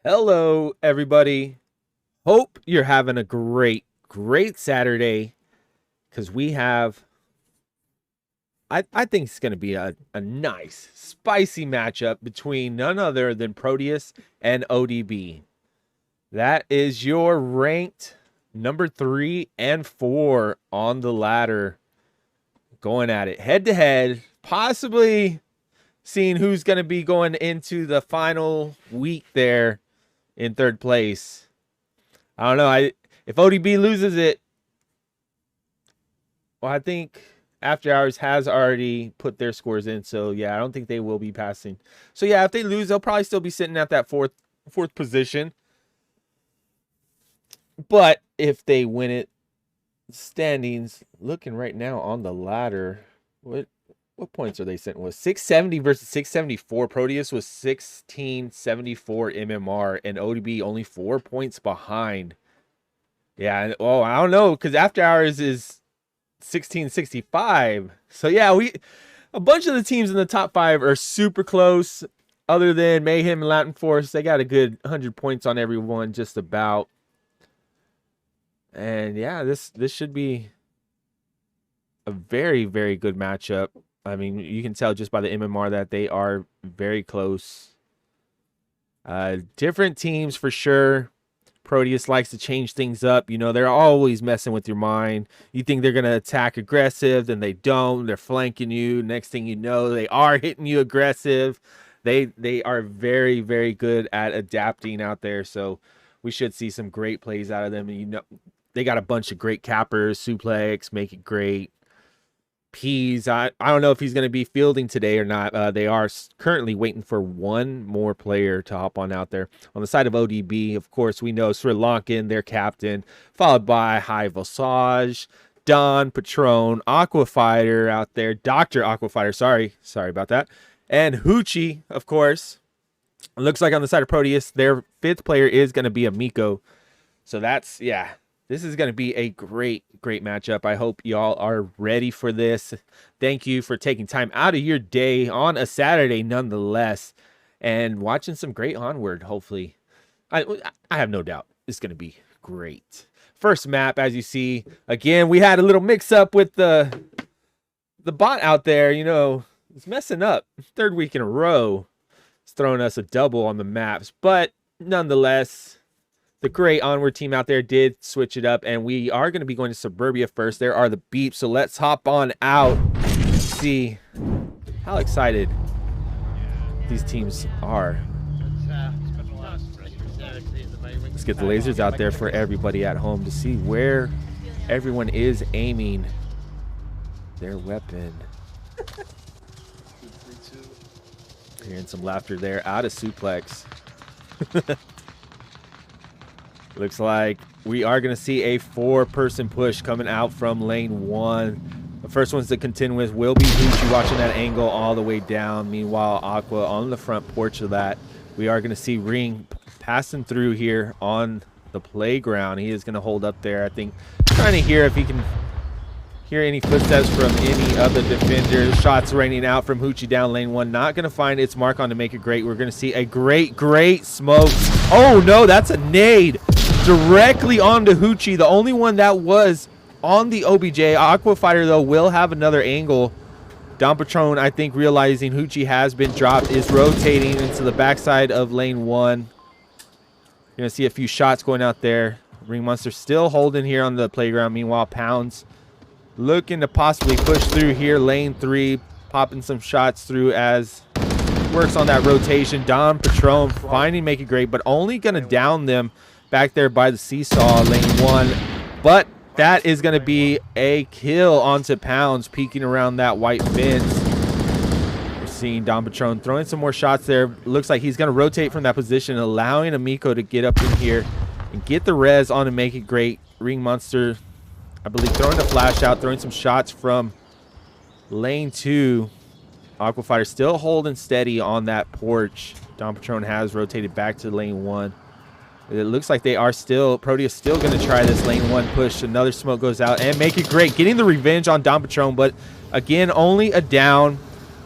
Hello, everybody. Hope you're having a great Saturday because we have, I think it's going to be a nice, spicy matchup between none other than Proteus and ODB. That is your ranked number 3 and 4 on the ladder going at it head to head, possibly seeing who's going to be going into the final week there in third place. I don't know. If ODB loses it, well, I think After Hours has already put their scores in. So yeah, I don't think they will be passing. So yeah, if they lose, they'll probably still be sitting at that fourth position. But if they win it, standings looking right now on the ladder, what points are they sitting with? 670 versus 674. Proteus was 1674 MMR, and ODB only 4 points behind. Yeah, oh, I don't know, because After Hours is 1665. So yeah, a bunch of the teams in the top 5 are super close. Other than Mayhem and Latin Force, they got a good 100 points on everyone, just about. And yeah, this should be a very, very good matchup. I mean, you can tell just by the MMR that they are very close. Different teams for sure. Proteus likes to change things up. You know, they're always messing with your mind. You think they're going to attack aggressive, then they don't. They're flanking you. Next thing you know, they are hitting you aggressive. They are very, very good at adapting out there. So we should see some great plays out of them. And, you know, they got a bunch of great cappers, suplex, make it great. Peas, I don't know if he's going to be fielding today or not. They are currently waiting for one more player to hop on out there. On the side of ODB, of course, we know Sri Lankan, their captain, followed by High Voltage, Don, Patron, Aquafighter out there, Dr. Aquafighter, sorry about that, and Hoochie, of course. It looks like on the side of Proteus, their 5th player is going to be a Miko. So that's, yeah. This is going to be a great matchup. I hope y'all are ready for this. Thank you for taking time out of your day on a Saturday nonetheless and watching some great Onward, hopefully. I have no doubt it's going to be great. First map, as you see, again, we had a little mix-up with the bot out there. You know, it's messing up. 3rd week in a row. It's throwing us a double on the maps. But nonetheless, the great Onward team out there did switch it up, and we are going to be going to Suburbia first. There are the beeps, so let's hop on out and see how excited these teams are. Let's get the lasers out there for everybody at home to see where everyone is aiming their weapon. Hearing some laughter there out of suplex. Looks like we are going to see a 4-person push coming out from lane 1. The first ones to contend with will be Gucci watching that angle all the way down. Meanwhile, Aqua on the front porch of that. We are going to see Ring passing through here on the playground. He is going to hold up there, I think, trying to hear if he can hear any footsteps from any of the defenders. Shots raining out from Hoochie down lane 1. Not going to find its mark on to make it great. We're going to see a great smoke. Oh, no, that's a nade. Directly onto Hoochie, the only one that was on the OBJ. Aquafighter, though, will have another angle. Don Patron, I think, realizing Hoochie has been dropped, is rotating into the backside of lane 1. You're going to see a few shots going out there. Ring Monster still holding here on the playground. Meanwhile, Pounds looking to possibly push through here. Lane 3, popping some shots through as works on that rotation. Don Patron finding make it great, but only going to down them back there by the seesaw, lane 1. But that is going to be a kill onto Pounds, peeking around that white fence. We're seeing Don Patron throwing some more shots there. Looks like he's going to rotate from that position, allowing Amico to get up in here and get the res on and make it great. Ring Monster, I believe, throwing a flash out, throwing some shots from lane 2. Aquafighter still holding steady on that porch. Don Patron has rotated back to lane 1. It looks like they are still, Proteus still going to try this lane 1 push. Another smoke goes out and make it great. Getting the revenge on Don Patron, but again, only a down.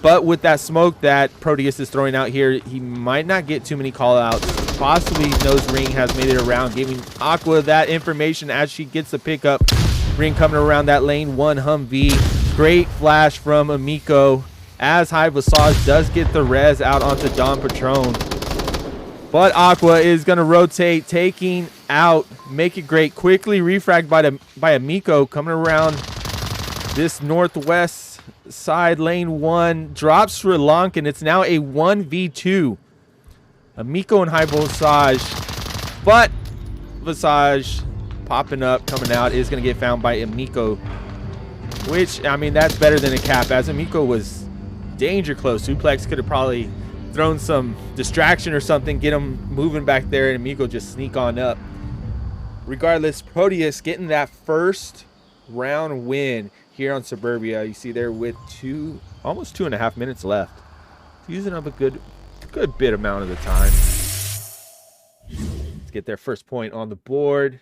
But with that smoke that Proteus is throwing out here, he might not get too many call outs. possibly knows Ring has made it around, giving Aqua that information as she gets the pickup. Ring coming around that lane 1 Humvee. Great flash from Amico as High Visage does get the res out onto Don Patron. But Aqua is going to rotate, taking out Make It Great. Quickly refragged by Amico coming around this northwest side, lane 1. Drops Sri Lankan. It's now a 1v2. Amico and High Visage. But Visage popping up, coming out, is going to get found by Amico. Which, I mean, that's better than a cap, as Amico was danger close. Suplex could have probably thrown some distraction or something, get him moving back there, and Amico just sneak on up. Regardless, Proteus getting that first round win here on Suburbia. You see there with almost 2.5 minutes left. Using up a good bit amount of the time. Let's get their first point on the board.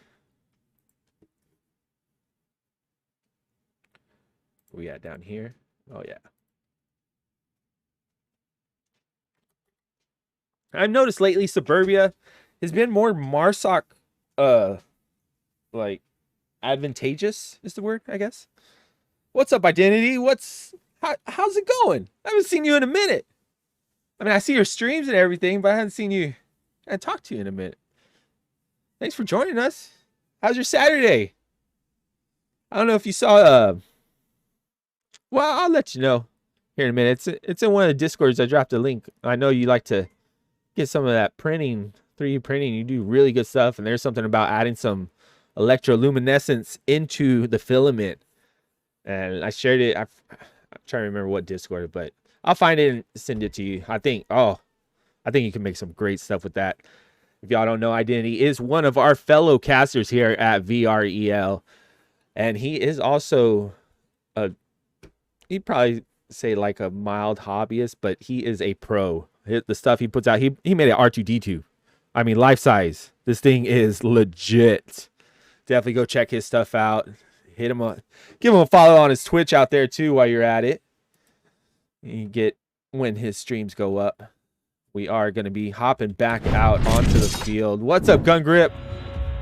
Where we at down here? Oh yeah. I've noticed lately Suburbia has been more Marsoc like advantageous is the word, I guess. What's up, Identity? How's it going? I haven't seen you in a minute. I mean, I see your streams and everything, but I haven't seen you and talked to you in a minute. Thanks for joining us. How's your Saturday? I don't know if you saw well, I'll let you know here in a minute. It's in one of the Discords. I dropped a link. I know you like to get some of that printing, 3D printing. You do really good stuff, and there's something about adding some electroluminescence into the filament. And I shared it. I'm trying to remember what Discord, but I'll find it and send it to you. I think you can make some great stuff with that. If y'all don't know, Identity is one of our fellow casters here at VREL, and he is also he'd probably say like a mild hobbyist, but he is a pro. The stuff he puts out, he made an R2D2. I mean, life size. This thing is legit. Definitely go check his stuff out. Hit him up. Give him a follow on his Twitch out there too while you're at it. You get when his streams go up. We are going to be hopping back out onto the field. What's up, Gun Grip?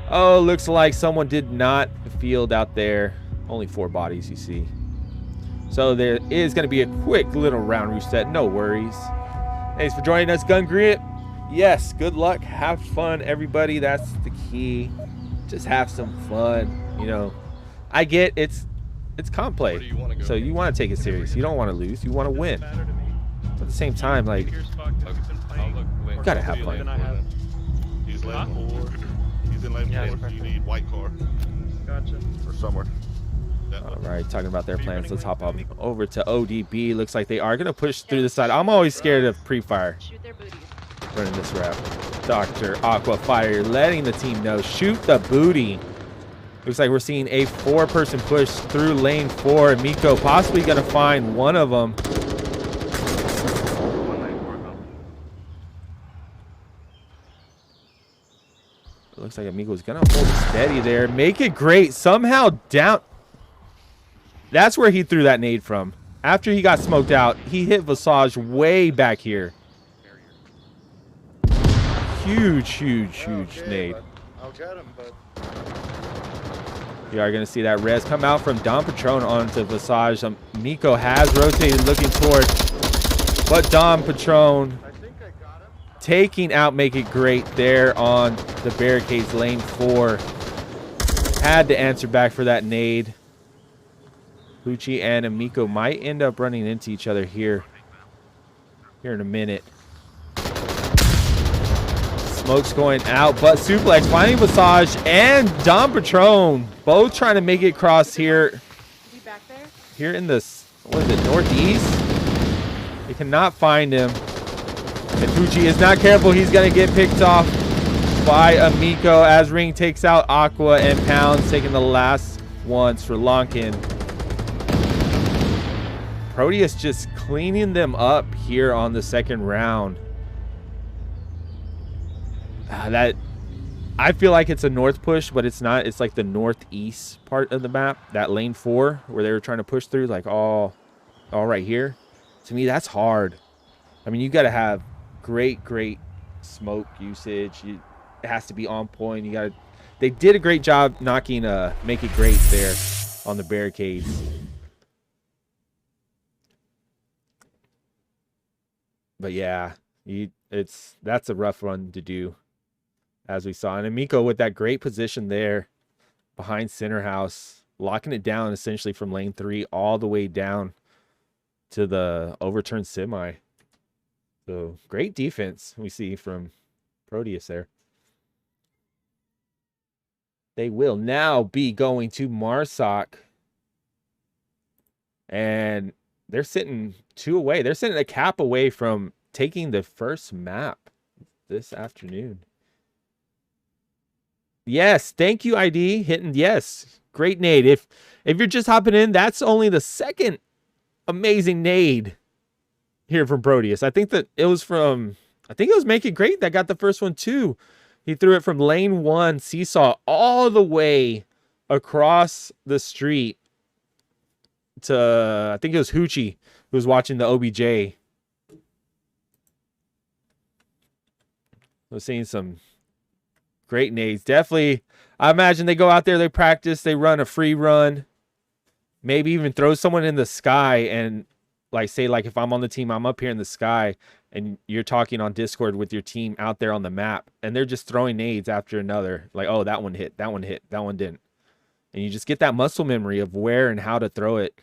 Oh, looks like someone did not field out there. Only 4 bodies, you see. So there is going to be a quick little round reset. No worries. Thanks for joining us, Gun Grip. Yes, good luck. Have fun, everybody. That's the key. Just have some fun. You know, I get it's comp-play. So you want to take it serious. You don't want to lose. You want to win. But at the same time, like, you got to have fun. He's lane 4. He's in lane 4. You need white car. Gotcha. Or somewhere. All right, talking about their plans. Let's hop up over to ODB. Looks like they are going to push through the side. I'm always scared of pre-fire. Running this route. Dr. Aquafire letting the team know. Shoot the booty. Looks like we're seeing a 4-person push through lane 4. Miko possibly going to find one of them. It looks like Amico's going to hold it steady there. Make it great. Somehow down. That's where he threw that nade from. After he got smoked out, he hit Visage way back here. Huge nade. I'll get him, but You are going to see that res come out from Don Patron onto Visage. Miko has rotated looking towards, but Don Patron taking out Make It Great there on the barricades, lane 4. Had to answer back for that nade. Pucci and Amico might end up running into each other here in a minute. Smoke's going out, but suplex finding Visage and Don Patron both trying to make it across here. Is he back there? Here in this, what is it, northeast? They cannot find him. And Pucci is not careful. He's going to get picked off by Amico as Ring takes out Aqua and Pounds, taking the last one. Sri Lankan. Proteus just cleaning them up here on the second round. That I feel like it's a north push, but it's not. It's like the northeast part of the map, that lane 4 where they were trying to push through, like all right here. To me, that's hard. I mean, you got to have great smoke usage. It has to be on point. They did a great job knocking Make It Great there on the barricades. But yeah, that's a rough run to do, as we saw. And Amico with that great position there behind center house, locking it down essentially from lane 3 all the way down to the overturned semi. So great defense we see from Proteus there. They will now be going to Marsoc. And they're sitting 2 away. They're sitting a cap away from taking the first map this afternoon. Yes, thank you, ID. Hitting yes. Great nade. If you're just hopping in, that's only the second amazing nade here from Proteus. I think it was Make It Great that got the first one too. He threw it from lane 1, seesaw all the way across the street to, I think it was Hoochie who was watching the OBJ. We're seeing some great nades. Definitely, I imagine they go out there, they practice, they run a free run, maybe even throw someone in the sky and say if I'm on the team, I'm up here in the sky and you're talking on Discord with your team out there on the map and they're just throwing nades after another. Like, oh, that one hit, that one hit, that one didn't. And you just get that muscle memory of where and how to throw it.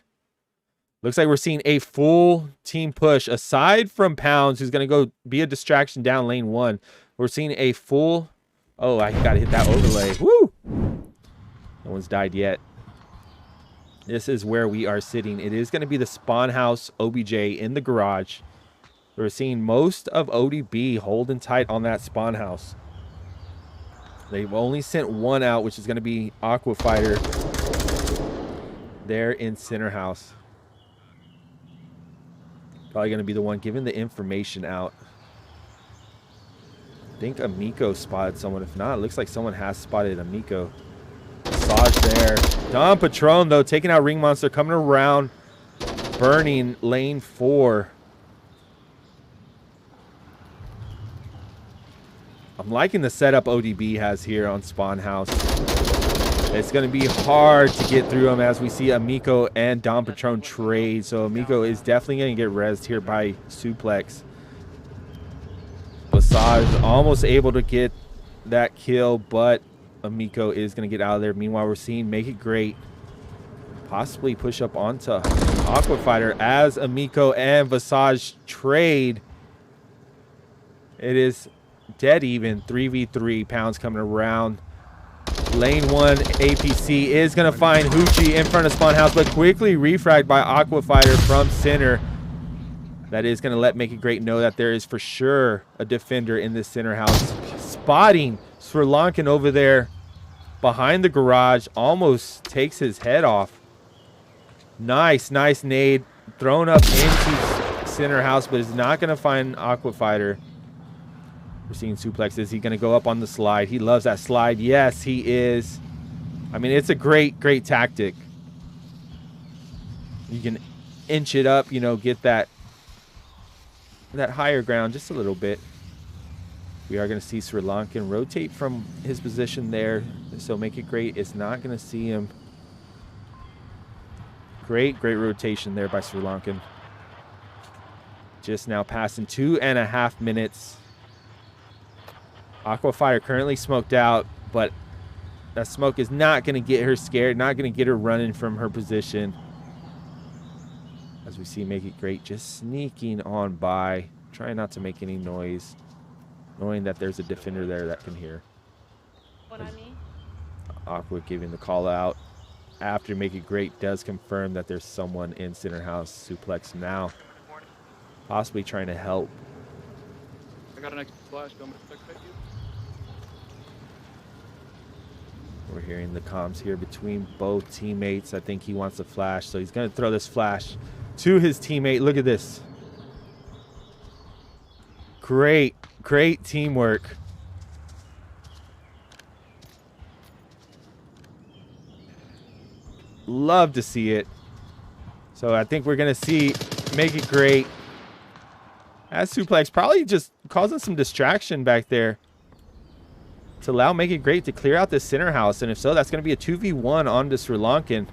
Looks like we're seeing a full team push. Aside from Pounds, who's going to go be a distraction down lane 1, we're seeing a full... Oh, I got to hit that overlay. Woo! No one's died yet. This is where we are sitting. It is going to be the spawn house OBJ in the garage. We're seeing most of ODB holding tight on that spawn house. They've only sent one out, which is going to be Aqua Fighter there in center house. Probably going to be the one giving the information out. I think Amico spotted someone. If not, it looks like someone has spotted Amico. Massage there. Don Patron, though, taking out Ring Monster, coming around, burning lane 4. I'm liking the setup ODB has here on Spawn House. It's going to be hard to get through them as we see Amico and Don Patron trade. So Amico is definitely going to get rezzed here by Suplex. Massage almost able to get that kill, but Amico is going to get out of there. Meanwhile, we're seeing Make It Great possibly push up onto Aqua Fighter as Amico and Visage trade. It is dead even. 3v3. Pounds coming around. Lane 1 APC is going to find Hoochie in front of Spawn House, but quickly refragged by Aqua Fighter from center. That is going to let Make It Great know that there is for sure a defender in this center house. Spotting Sri Lankan over there behind the garage. Almost takes his head off. Nice nade. Thrown up into center house, but is not going to find Aqua Fighter. We're seeing Suplex. Is he going to go up on the slide? He loves that slide. Yes, he is. I mean, it's a great tactic. You can inch it up, get that higher ground just a little bit. We are going to see Sri Lankan rotate from his position there. So Make It Great is not going to see him. Great rotation there by Sri Lankan. Just now passing 2.5 minutes. Aqua Fire currently smoked out, but that smoke is not going to get her scared, not going to get her running from her position. As we see Make It Great just sneaking on by, trying not to make any noise, knowing that there's a defender there that can hear. Aqua giving the call out after Make It Great does confirm that there's someone in center house. Suplex now possibly trying to help. I got an extra flash coming to protect you. We're hearing the comms here between both teammates. I think he wants a flash, so he's going to throw this flash to his teammate. Look at this. Great teamwork. Love to see it. So I think we're going to see Make It Great as Suplex probably just causing some distraction back there to allow Make It Great to clear out this center house. And if so, that's going to be a 2v1 on the Sri Lankan.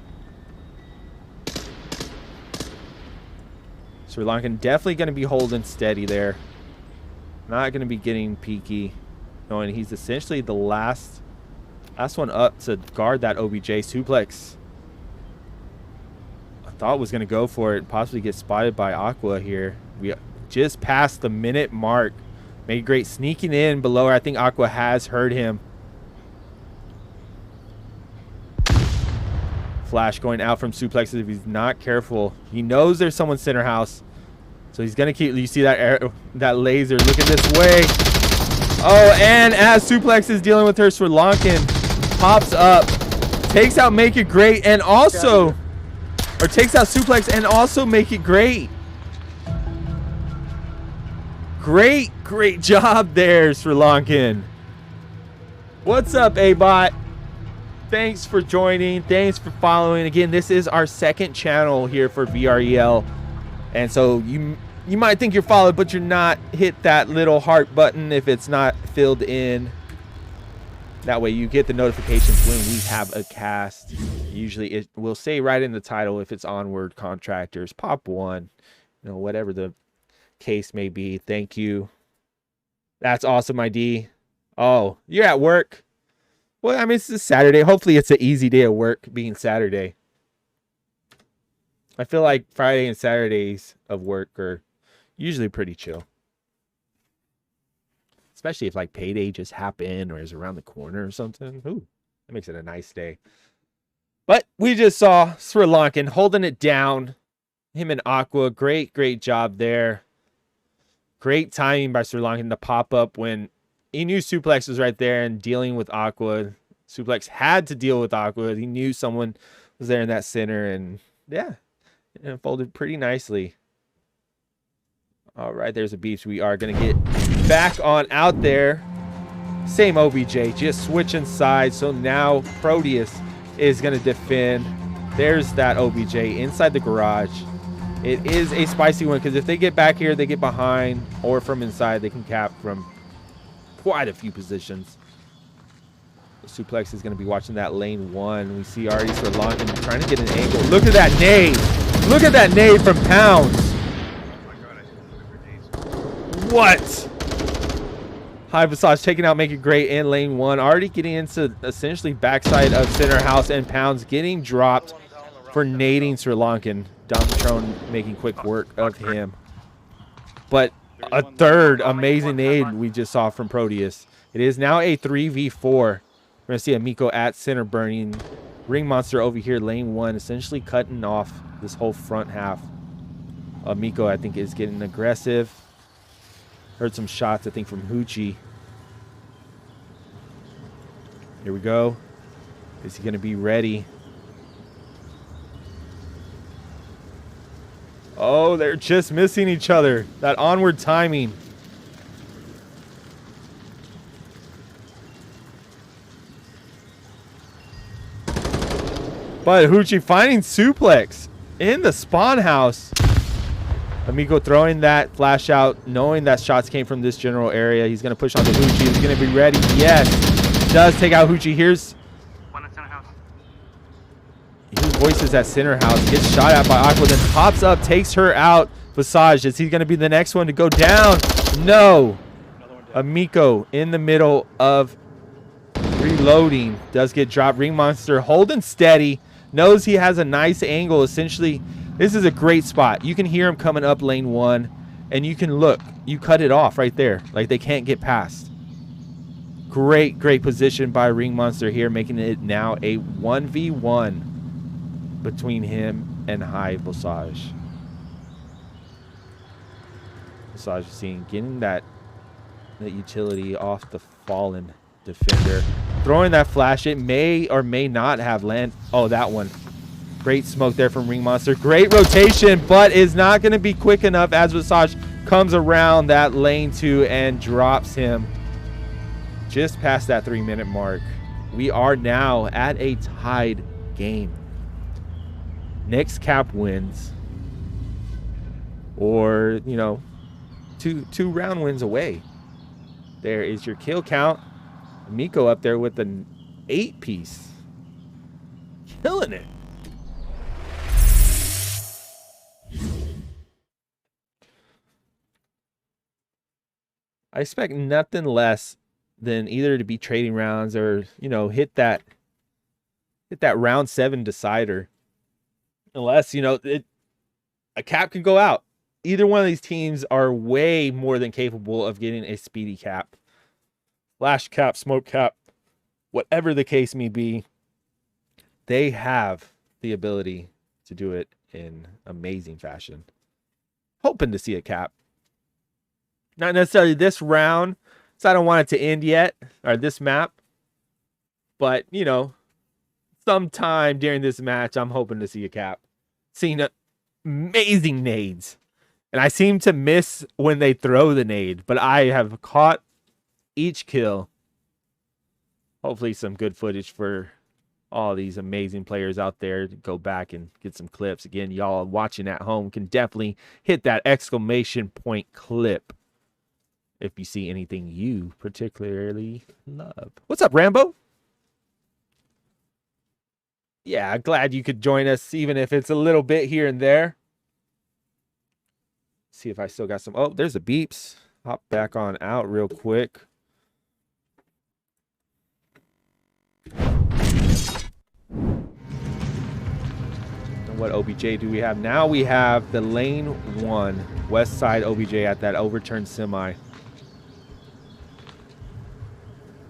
Sri Lankan definitely going to be holding steady there. Not going to be getting peaky. Knowing he's essentially the last one up to guard that OBJ suplex. I thought was going to go for it. Possibly get spotted by Aqua here. We just passed the minute mark. Make It Great sneaking in below her. I think Aqua has heard him. Flash going out from suplexes if he's not careful. He knows there's someone center house. So he's going to keep, you see that arrow, that laser looking this way. Oh, and as Suplex is dealing with her, Sri Lankan pops up, takes out Make It Great, and also, or takes out Suplex and also Make It Great. Great job there, Sri Lankan. What's up, A-Bot? Thanks for joining. Thanks for following. Again, this is our second channel here for VREL. And so you might think you're followed, but you're not. Hit that little heart button if it's not filled in. That way you get the notifications when we have a cast. Usually it will say right in the title if it's Onward Contractors, Pop 1, you know, whatever the case may be. Thank you. That's awesome, ID. Oh, you're at work. Well, I mean, it's a Saturday. Hopefully it's an easy day of work being Saturday. I feel like Friday and Saturdays of work are usually pretty chill. Especially if like payday just happened or is around the corner or something. Ooh, that makes it a nice day. But we just saw Sri Lankan holding it down. Him and Aqua, great job there. Great timing by Sri Lankan to pop up when he knew Suplex was right there and dealing with Aqua. Suplex had to deal with Aqua. He knew someone was there in that center, and yeah, it unfolded pretty nicely. All right, there's a beast. We are going to get back on out there. Same OBJ, just switching sides. So now Proteus is going to defend. There's that OBJ inside the garage. It is a spicy one because if they get back here, they get behind, or from inside, they can cap from quite a few positions. The Suplex is going to be watching that lane 1. We see already Sri Lankan trying to get an angle. Look at that nade. Look at that nade from Pounds. What? High Visage taking out Make It Great in lane 1. Already getting into essentially backside of center house, and Pounds getting dropped for nading Sri Lankan. Dumbtron making quick work of him. But a third amazing nade we just saw from Proteus. It is now a 3v4. We're going to see Amico at center burning. Ring Monster over here, lane 1, essentially cutting off this whole front half. Amico, I think, is getting aggressive. Heard some shots, I think, from Hoochie. Here we go. Is he going to be ready? Oh, they're just missing each other. That onward timing. But Hoochie finding Suplex in the spawn house. Amico throwing that flash out, knowing that shots came from this general area. He's going to push on the Hoochie. He's going to be ready. Yes. Does take out Hoochie. Here's One at center house. His voices at center house. Gets shot at by Aqua. Then pops up. Takes her out. Visage. Is he going to be the next one to go down? No. Amico in the middle of reloading. Does get dropped. Ring Monster holding steady. Knows he has a nice angle. Essentially, this is a great spot. You can hear him coming up lane 1, and you can look. You cut it off right there. Like, they can't get past. Great position by Ring Monster here, making it now a 1v1 between him and High Visage. Visage seeing getting that utility off the fallen defender. Throwing that flash. It may or may not have land. Oh, that one. Great smoke there from Ring Monster. Great rotation, but is not going to be quick enough as Visage comes around that lane 2 and drops him just past that 3-minute mark. We are now at a tied game. Next cap wins, or, you know, two round wins away. There is your kill count. Miko up there with an 8-piece. Killing it. I expect nothing less than either to be trading rounds or, you know, hit that round 7 decider. Unless, you know, a cap can go out. Either one of these teams are way more than capable of getting a speedy cap. Flash cap, smoke cap, whatever the case may be, they have the ability to do it in amazing fashion. Hoping to see a cap. Not necessarily this round, so I don't want it to end yet, or this map. But, you know, sometime during this match, I'm hoping to see a cap. Seeing amazing nades. And I seem to miss when they throw the nade, but I have caught each kill. Hopefully some good footage for all these amazing players out there to go back and get some clips. Again, y'all watching at home can definitely hit that exclamation point clip if you see anything you particularly love. What's up, Rambo? Yeah, glad you could join us, even if it's a little bit here and there. See if I still got some. Oh, there's the beeps. Hop back on out real quick. And what OBJ do we have? Now we have the lane 1 west side OBJ at that overturned semi.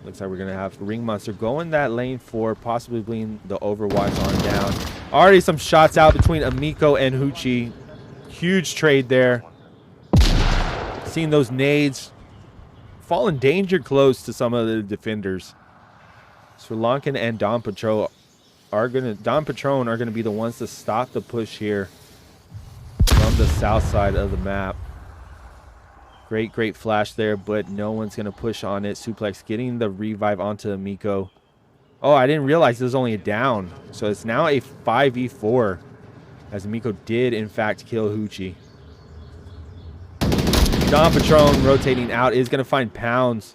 Looks like we're going to have Ring Monster going that lane 4, possibly bringing the Overwatch on down. Already some shots out between Amico and Hoochie. Huge trade there. Seeing those nades fall in danger close to some of the defenders. Sri Lankan and Don Patron are gonna be the ones to stop the push here from the south side of the map. Great flash there, but no one's gonna push on it. Suplex getting the revive onto Amico. Oh, I didn't realize it was only a down. So it's now a 5v4 as Amico did in fact kill Hoochie. Don Patron rotating out is going to find Pounds,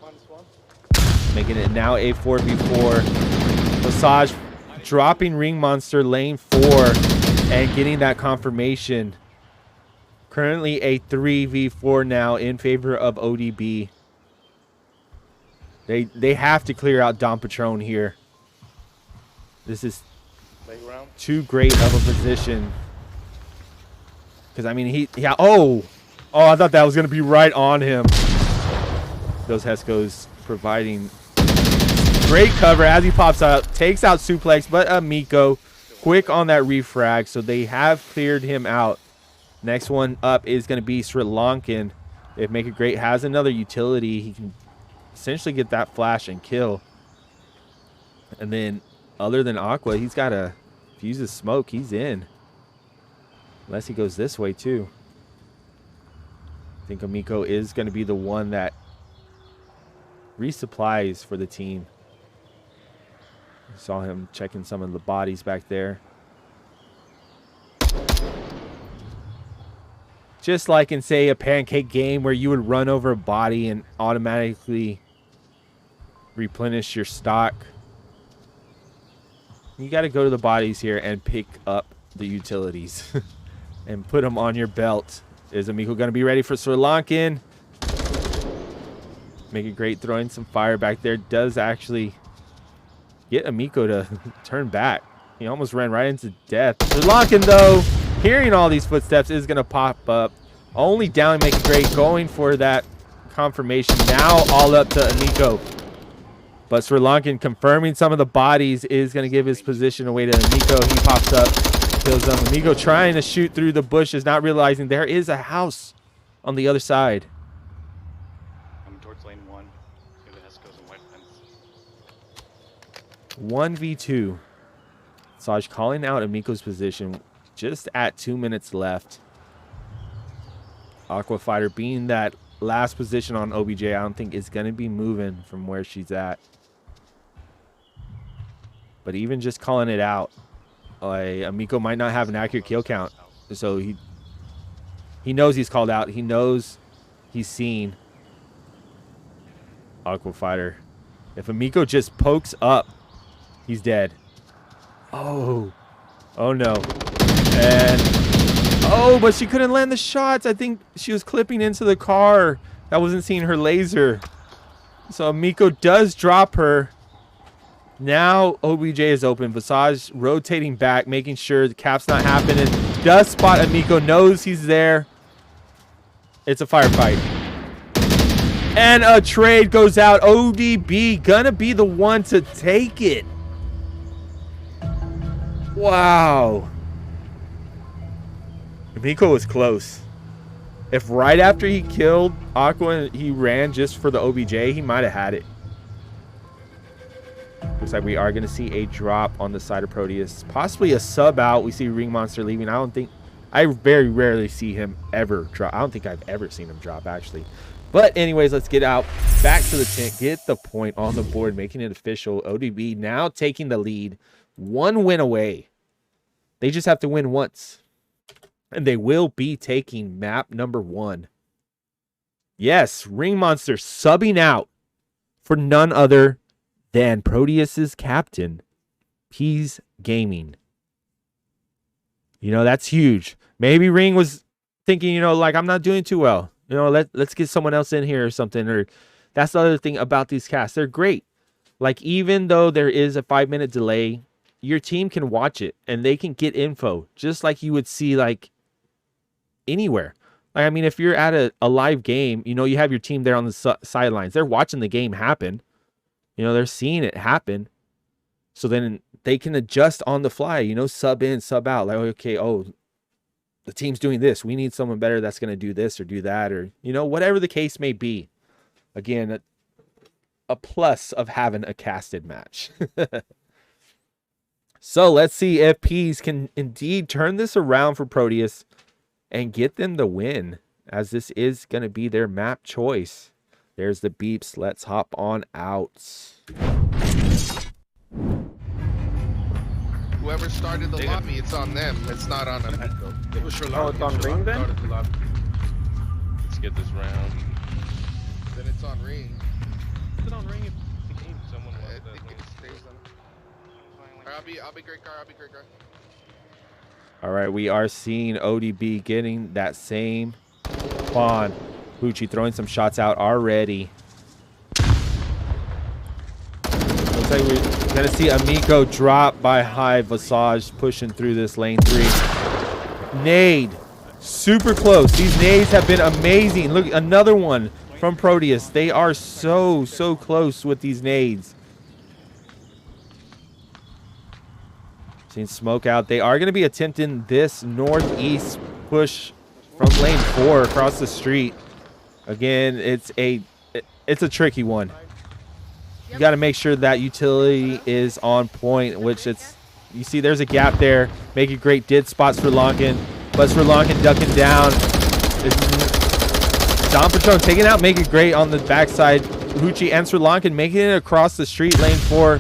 making it now a 4v4. Massage dropping Ring Monster lane 4 and getting that confirmation. Currently a 3v4 now in favor of ODB. They have to clear out Don Patron here. This is too great of a position. Because, I mean, Oh, I thought that was going to be right on him. Those Hescos providing great cover as he pops out. Takes out Suplex, but Amico quick on that refrag. So they have cleared him out. Next one up is going to be Sri Lankan. If Make It Great has another utility, he can essentially get that flash and kill. And then other than Aqua, he's got to fuse his smoke. He's in. Unless he goes this way too. I think Amico is going to be the one that resupplies for the team. Saw him checking some of the bodies back there. Just like in, say, a pancake game where you would run over a body and automatically replenish your stock. You got to go to the bodies here and pick up the utilities and put them on your belt. Is Amico going to be ready for Sri Lankan? Make It Great throwing some fire back there. Does actually get Amico to turn back. He almost ran right into death. Sri Lankan, though, hearing all these footsteps, is going to pop up. Only down Make It Great, going for that confirmation. Now all up to Amico. But Sri Lankan confirming some of the bodies is going to give his position away to Amico. He pops up. Kills them. Amigo trying to shoot through the bushes, not realizing there is a house on the other side. I'm towards lane 1. The Hescos and white fence. 1v2. Saj calling out Amico's position just at 2 minutes left. Aqua Fighter being that last position on OBJ, I don't think is going to be moving from where she's at. But even just calling it out, Amico might not have an accurate kill count, so he knows he's called out. He knows he's seen. Aqua Fighter. If Amico just pokes up, he's dead. Oh. Oh, no. And... oh, but she couldn't land the shots. I think she was clipping into the car. I wasn't seeing her laser. So Amico does drop her. Now OBJ is open. Visage rotating back, making sure the cap's not happening. Does spot Amico, knows he's there. It's a firefight. And a trade goes out. ODB gonna be the one to take it. Wow. Amico was close. If right after he killed Aqua, he ran just for the OBJ, he might have had it. Looks like we are going to see a drop on the side of Proteus. Possibly a sub out. We see Ring Monster leaving. I very rarely see him ever drop. I don't think I've ever seen him drop, actually. But anyways, let's get out. Back to the tent. Get the point on the board, making it official. ODB now taking the lead. 1 win away. They just have to win once. And they will be taking map number 1. Yes, Ring Monster subbing out for none other than Proteus's captain, Peas Gaming. You know, that's huge. Maybe Ring was thinking, you know, like, I'm not doing too well. You know, let's get someone else in here or something. Or that's the other thing about these casts. They're great. Like, even though there is a 5-minute delay, your team can watch it and they can get info just like you would see, like, anywhere. Like, I mean, if you're at a live game, you know, you have your team there on the sidelines. They're watching the game happen. You know, they're seeing it happen. So then they can adjust on the fly, you know, sub in, sub out. Like, okay, oh, the team's doing this. We need someone better that's going to do this or do that, or, you know, whatever the case may be. Again, a plus of having a casted match. So let's see if Peas can indeed turn this around for Proteus and get them the win, as this is going to be their map choice. There's the beeps. Let's hop on out. Whoever started the lobby, it's on them. It's not on Amico. Oh, it's on Ring then? Let's get this round. Then it's on Ring. Is it on Ring if someone I wants think it stays on. I'll be great car. All right, we are seeing ODB getting that same spawn. Hoochie throwing some shots out already. Looks like we're going to see Amico drop by high. Visage pushing through this lane 3. Nade. Super close. These nades have been amazing. Look, another one from Proteus. They are so close with these nades. Seeing smoke out. They are going to be attempting this northeast push from lane 4 across the street. Again, it's a tricky one. You got to make sure that utility is on point, which you see there's a gap there. Make it great. Did spot Sri Lankan, but Sri Lankan ducking down. Dom Patron taking out Make It Great on the backside. Hoochie and Sri Lankan making it across the street, lane 4.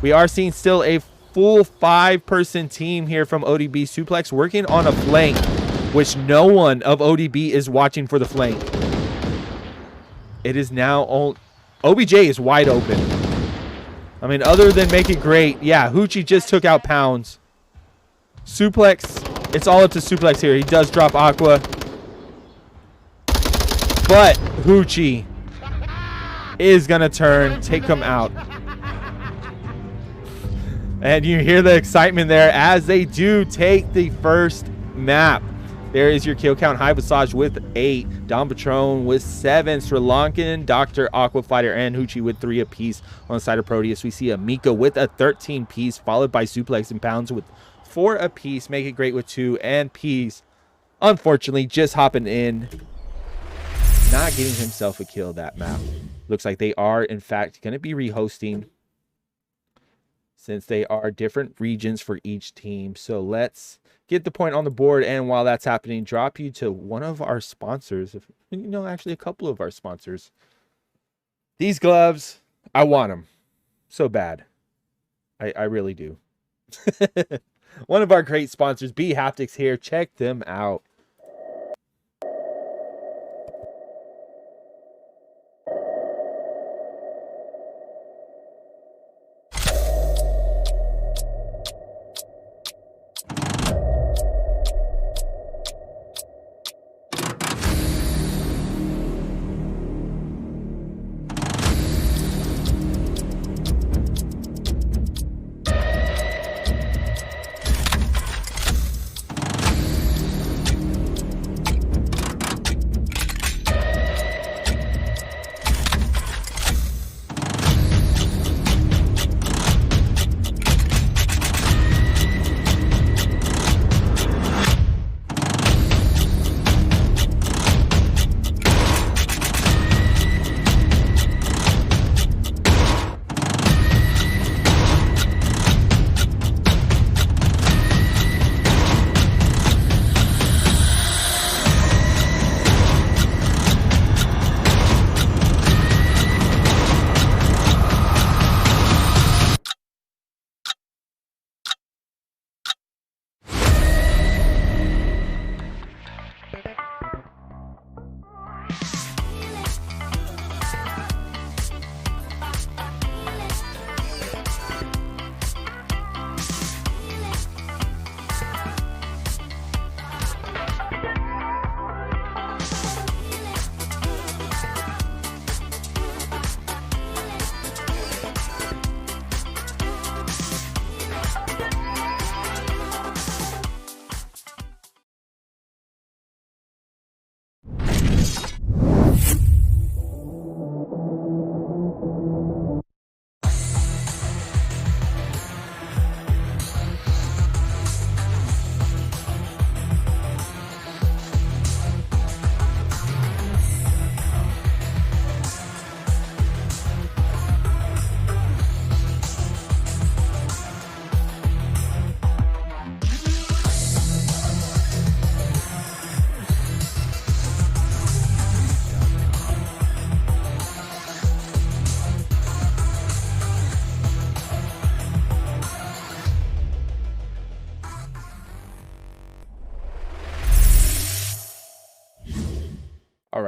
We are seeing still a full 5-person team here from ODB Suplex working on a flank, which no one of ODB is watching for the flank. It is now on. OBJ is wide open. I mean, other than Make It Great, yeah, Hoochie just took out Pounds. Suplex, it's all up to Suplex here. He does drop Aqua. But Hoochie is going to turn, take him out. And you hear the excitement there as they do take the first map. There is your kill count. High Visage with 8. Dom Patron with 7. Sri Lankan, Dr. Aqua Fighter, and Hoochie with 3 apiece on the side of Proteus. We see Amico with a 13 piece, followed by Suplex and Pounds with 4 apiece. Make It Great with 2. And Peas, unfortunately, just hopping in. Not getting himself a kill that map. Looks like they are, in fact, going to be rehosting, since they are different regions for each team. So let's get the point on the board, and while that's happening, drop you to one of our sponsors. Actually a couple of our sponsors. These gloves, I want them so bad. I really do. One of our great sponsors, B Haptics here. Check them out.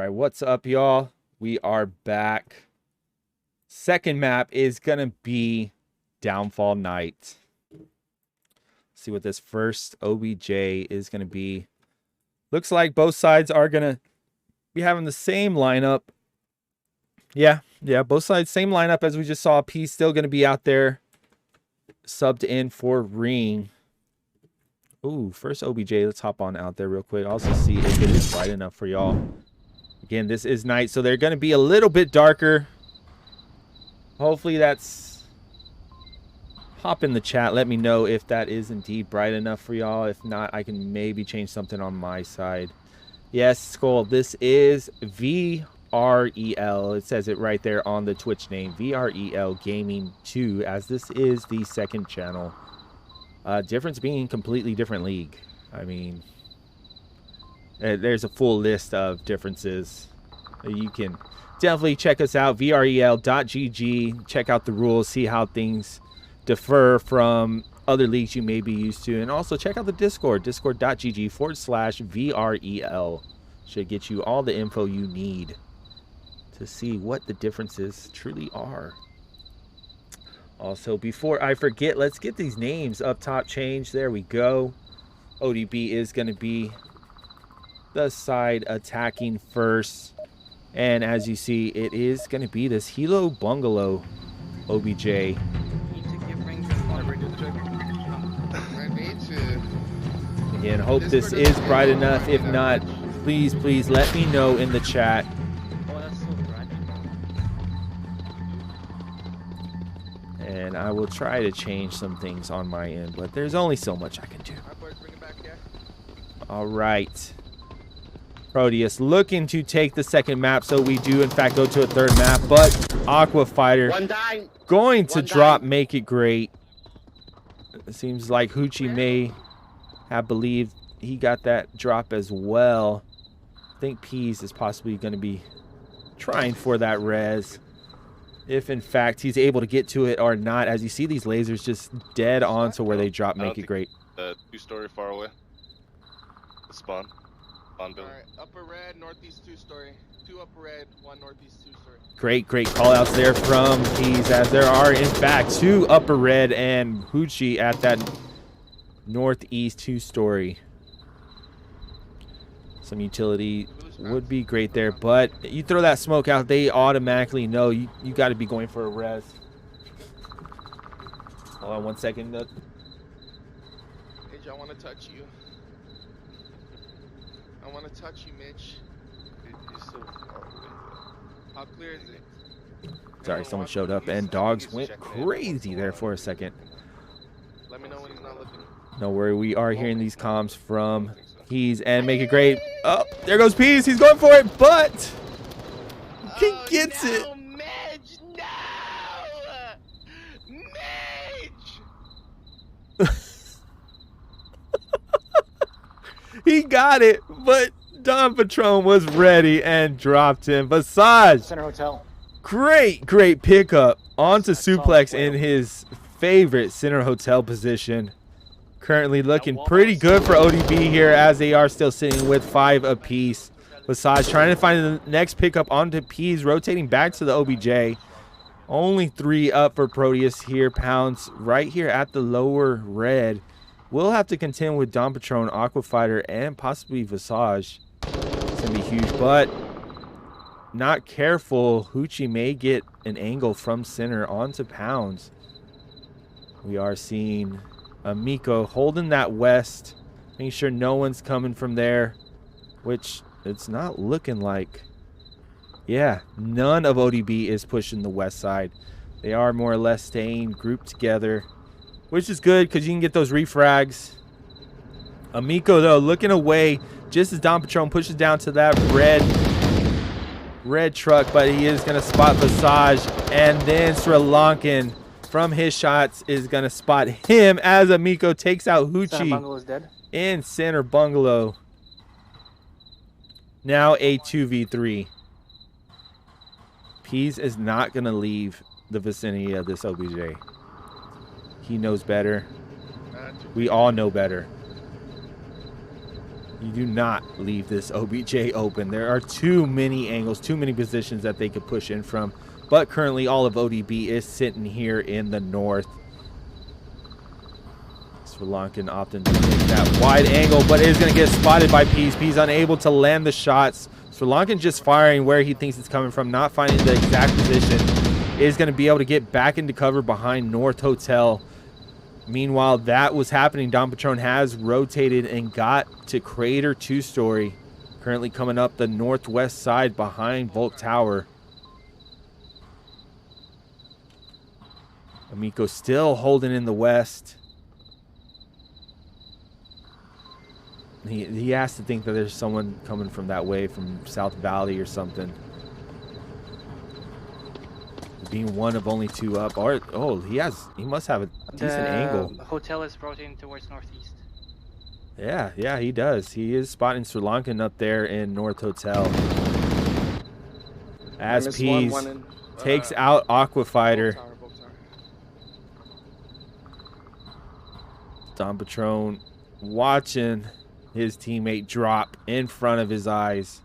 right, what's up, y'all? We are back. Second map is gonna be Downfall Night. See what this first OBJ is gonna be. Looks like both sides are gonna be having the same lineup. Yeah, both sides same lineup as we just saw. P still gonna be out there, subbed in for Ring. Ooh, first OBJ. Let's hop on out there real quick. Also see if it is bright enough for y'all. Again, this is night, so they're gonna be a little bit darker. Hopefully that's... Hop in the chat. Let me know if that is indeed bright enough for y'all. If not, I can maybe change something on my side. Yes, Skull. This is VREL. It says it right there on the Twitch name. VREL Gaming 2, as this is the second channel. Difference being completely different league. I mean, there's a full list of differences. You can definitely check us out, vrel.gg. Check out the rules, see how things differ from other leagues you may be used to. And also check out the Discord, discord.gg/VREL. Should get you all the info you need to see what the differences truly are. Also, before I forget, let's get these names up top changed. There we go. ODB is going to be the side attacking first. And as you see, it is going to be this Hilo Bungalow OBJ. Again, hope this is bright enough. If not, please let me know in the chat. And I will try to change some things on my end, but there's only so much I can do. All right. Proteus looking to take the second map, so we do in fact go to a third map, but Aqua Fighter going to drop Make It Great. It seems like Hoochie may have believed he got that drop as well. I think Peas is possibly going to be trying for that res. If in fact he's able to get to it or not. As you see these lasers just dead on to where they drop Make It Great. Two-story far away. The spawn. Building. Alright, upper red, northeast 2-story. 2 upper red, 1 northeast 2-story. Great call outs there from Peas, as there are in fact 2 upper red and Hoochie at that northeast 2-story. Some utility would be great there, but you throw that smoke out, they automatically know you got to be going for a res. Hold on 1 second. Hey, I want to touch you. I want to touch you, Mitch. It's so far away. How clear is it? Sorry, someone showed up and dogs went crazy there for a second. Let me know when he's not looking. No worry, we are hearing these comms from Peas and Make It Great. Oh, there goes Peas. He's going for it, but he gets it. Mitch, no! Mitch! He got it, but Don Patron was ready and dropped him. Visage. Center Hotel. Great pickup onto suplex in his favorite center hotel position. Currently looking pretty good for ODB here, as they are still sitting with 5 apiece. Visage trying to find the next pickup onto Peas, rotating back to the OBJ. Only 3 up for Proteus here. Pounds right here at the lower red. We'll have to contend with Don Patron, Aqua Fighter, and possibly Visage. It's going to be huge, but not careful. Hoochie may get an angle from center onto Pounds. We are seeing Miko holding that west, making sure no one's coming from there, which it's not looking like. Yeah, none of ODB is pushing the west side. They are more or less staying grouped together, which is good because you can get those refrags. Miko, though, looking away just as Don Patron pushes down to that red truck, but he is going to spot Visage, and then Sri Lankan from his shots is going to spot him as Miko takes out Hoochie in center bungalow. Now a 2v3. Peas is not going to leave the vicinity of this OBJ. He knows better. We all know better. You do not leave this OBJ open. There are too many angles, too many positions that they could push in from. But currently, all of ODB is sitting here in the north. Sri Lankan opting to take that wide angle, but is going to get spotted by Peas. Peas unable to land the shots. Sri Lankan just firing where he thinks it's coming from, not finding the exact position. Is going to be able to get back into cover behind North Hotel. Meanwhile, that was happening. Don Patron has rotated and got to Crater 2-story. Currently coming up the northwest side behind Volk Tower. Amico still holding in the west. He has to think that there's someone coming from that way, from South Valley or something. Being one of only 2 up. Or, oh, he must have a decent angle. The hotel is rotating towards northeast. Yeah, he does. He is spotting Sri Lankan up there in North Hotel. As Peas takes out Aqua Fighter. Don Patron watching his teammate drop in front of his eyes.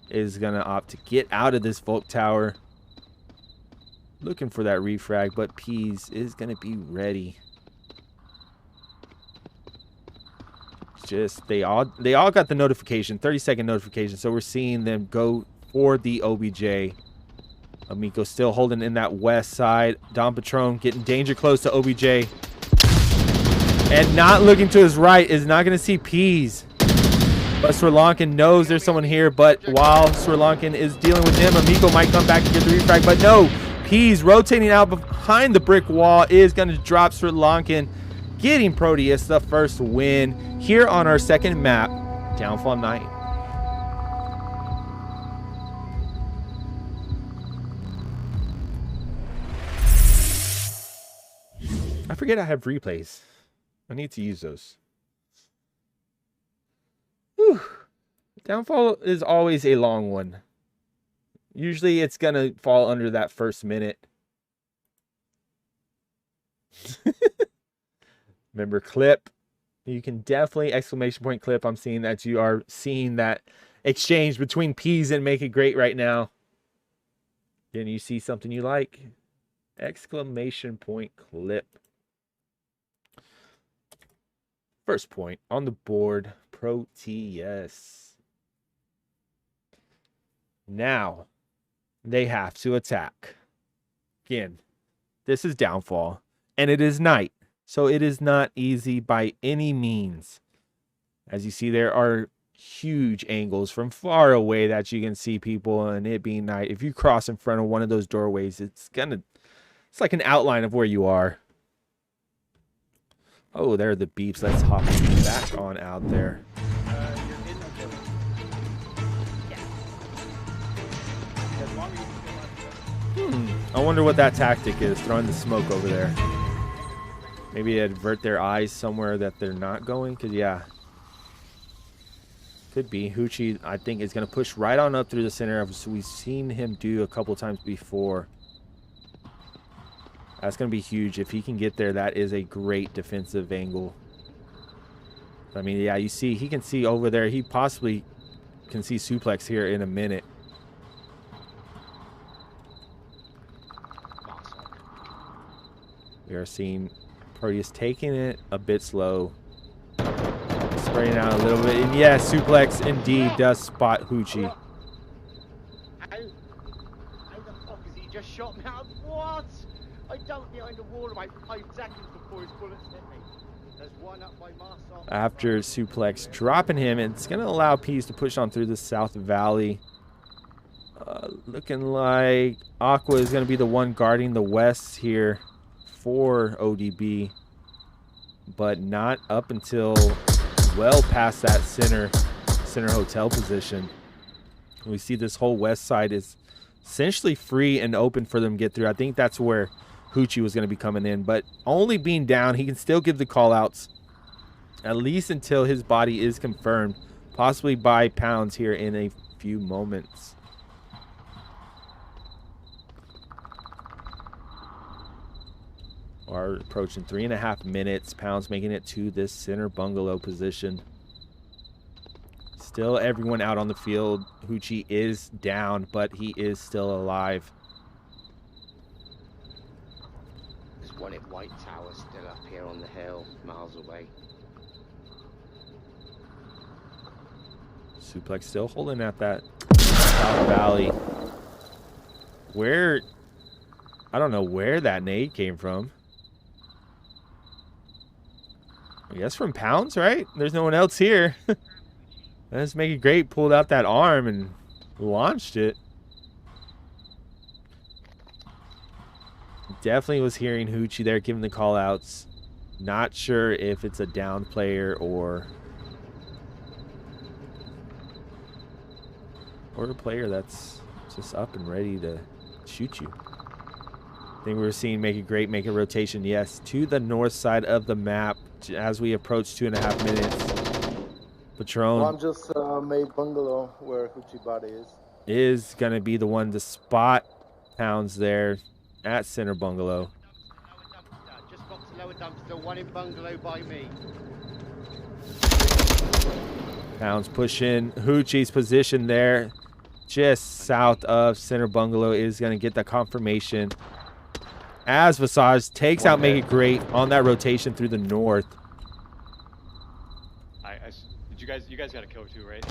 Is going to opt to get out of this Volk Tower. Looking for that refrag, but Peas is going to be ready. Just, they all got the notification, 30-second notification, so we're seeing them go for the OBJ. Amico still holding in that west side. Don Patron getting danger close to OBJ. And not looking to his right, is not going to see Peas. But Sri Lankan knows there's someone here, but while Sri Lankan is dealing with him, Amico might come back to get the refrag, but no. Peas rotating out behind the brick wall is going to drop Sri Lankan, getting Proteus the first win here on our second map, Downfall Night. I forget I have replays. I need to use those. Whew. Downfall is always a long one. Usually it's going to fall under that first minute. Remember, clip. You can definitely exclamation point clip. I'm seeing that you are seeing that exchange between Peas and Make It Great right now. Then you see something you like. Exclamation point clip. First point on the board, Proteus. Now, they have to attack. Again, this is Downfall, and it is night, so it is not easy by any means. As you see, there are huge angles from far away that you can see people, and it being night. If you cross in front of one of those doorways, it's like an outline of where you are. Oh, there are the beeps. Let's hop back on out there. I wonder what that tactic is, throwing the smoke over there. Maybe avert their eyes somewhere that they're not going, because, yeah. Could be. Hoochie, I think, is going to push right on up through the center. So we've seen him do a couple times before. That's going to be huge. If he can get there, that is a great defensive angle. I mean, yeah, you see, he can see over there. He possibly can see suplex here in a minute. We are seeing Proteus taking it a bit slow. Spraying out a little bit. And yeah, suplex indeed does spot Hoochie. How the fuck is he just shot me out? What? I dunked behind the wall about 5 seconds before his bullets hit me. There's one up by Marcel. After suplex dropping him, it's going to allow Peas to push on through the South Valley. Looking like Aqua is going to be the one guarding the west here for ODB. But not up until well past that center hotel position. We see this whole west side is essentially free and open for them to get through. I think that's where Hoochie was going to be coming in, but only being down, he can still give the call outs at least until his body is confirmed, possibly by Pounds here in a few moments. Are approaching 3.5 minutes. Pounds making it to this center bungalow position. Still everyone out on the field. Hoochie is down, but he is still alive. There's one at White Tower still up here on the hill, miles away. Suplex still holding at that South Valley. Where... I don't know where that nade came from. I guess from Pounds, right? There's no one else here. Let's make it great. Pulled out that arm and launched it. Definitely was hearing Hoochie there giving the call outs. Not sure if it's a down player or a player that's just up and ready to shoot you. I think we were seeing make it great, make a rotation, yes, to the north side of the map as we approach 2.5 minutes. Patron One just made bungalow where Hoochie body is going to be the one to spot Pounds there at center bungalow. Just got to lower dumpster, one in bungalow by me. Pounds pushing Hoochie's position there just south of center bungalow is going to get the confirmation as Visage takes out Make It Great on that rotation through the north. Did you guys got a kill too, right?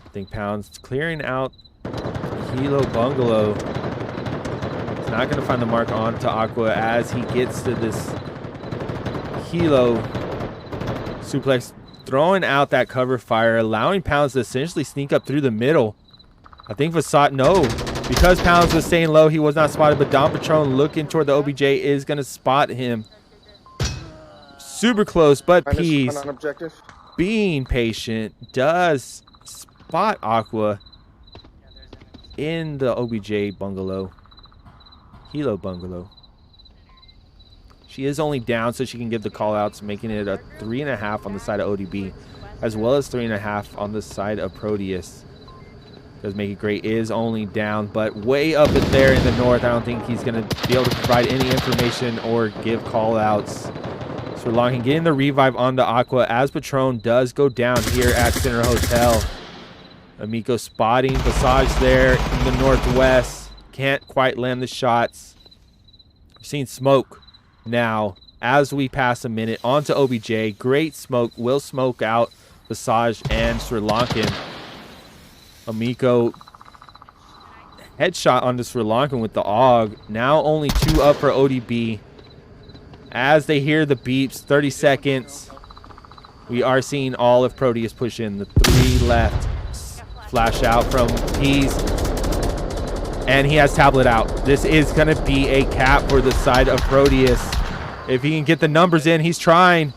I think Pounds clearing out Hilo Bungalow. He's not going to find the mark onto Aqua as he gets to this Hilo suplex, throwing out that cover fire, allowing Pounds to essentially sneak up through the middle. I think Vasat, no, because Pounds was staying low, he was not spotted, but Don Patron looking toward the OBJ is going to spot him. Super close, but Pease, being patient, does spot Aqua in the OBJ bungalow. Hilo bungalow. She is only down so she can give the call outs, making it a 3.5 on the side of ODB, as well as 3.5 on the side of Proteus. Because Make It Great is only down, but way up there in the north, I don't think he's going to be able to provide any information or give call outs. So Lonkin getting the revive onto Aqua as Patron does go down here at Center Hotel. Amico spotting Visage there in the northwest. Can't quite land the shots. We're seeing smoke now as we pass a minute onto OBJ. Great smoke. Will smoke out Visage and Sri Lankan. Amico headshot onto Sri Lankan with the AUG. Now only 2 up for ODB. As they hear the beeps, 30 seconds. We are seeing all of Proteus push in. The 3 left. Flash out from Pease. And he has tablet out. This is going to be a cap for the side of Proteus. If he can get the numbers in, he's trying.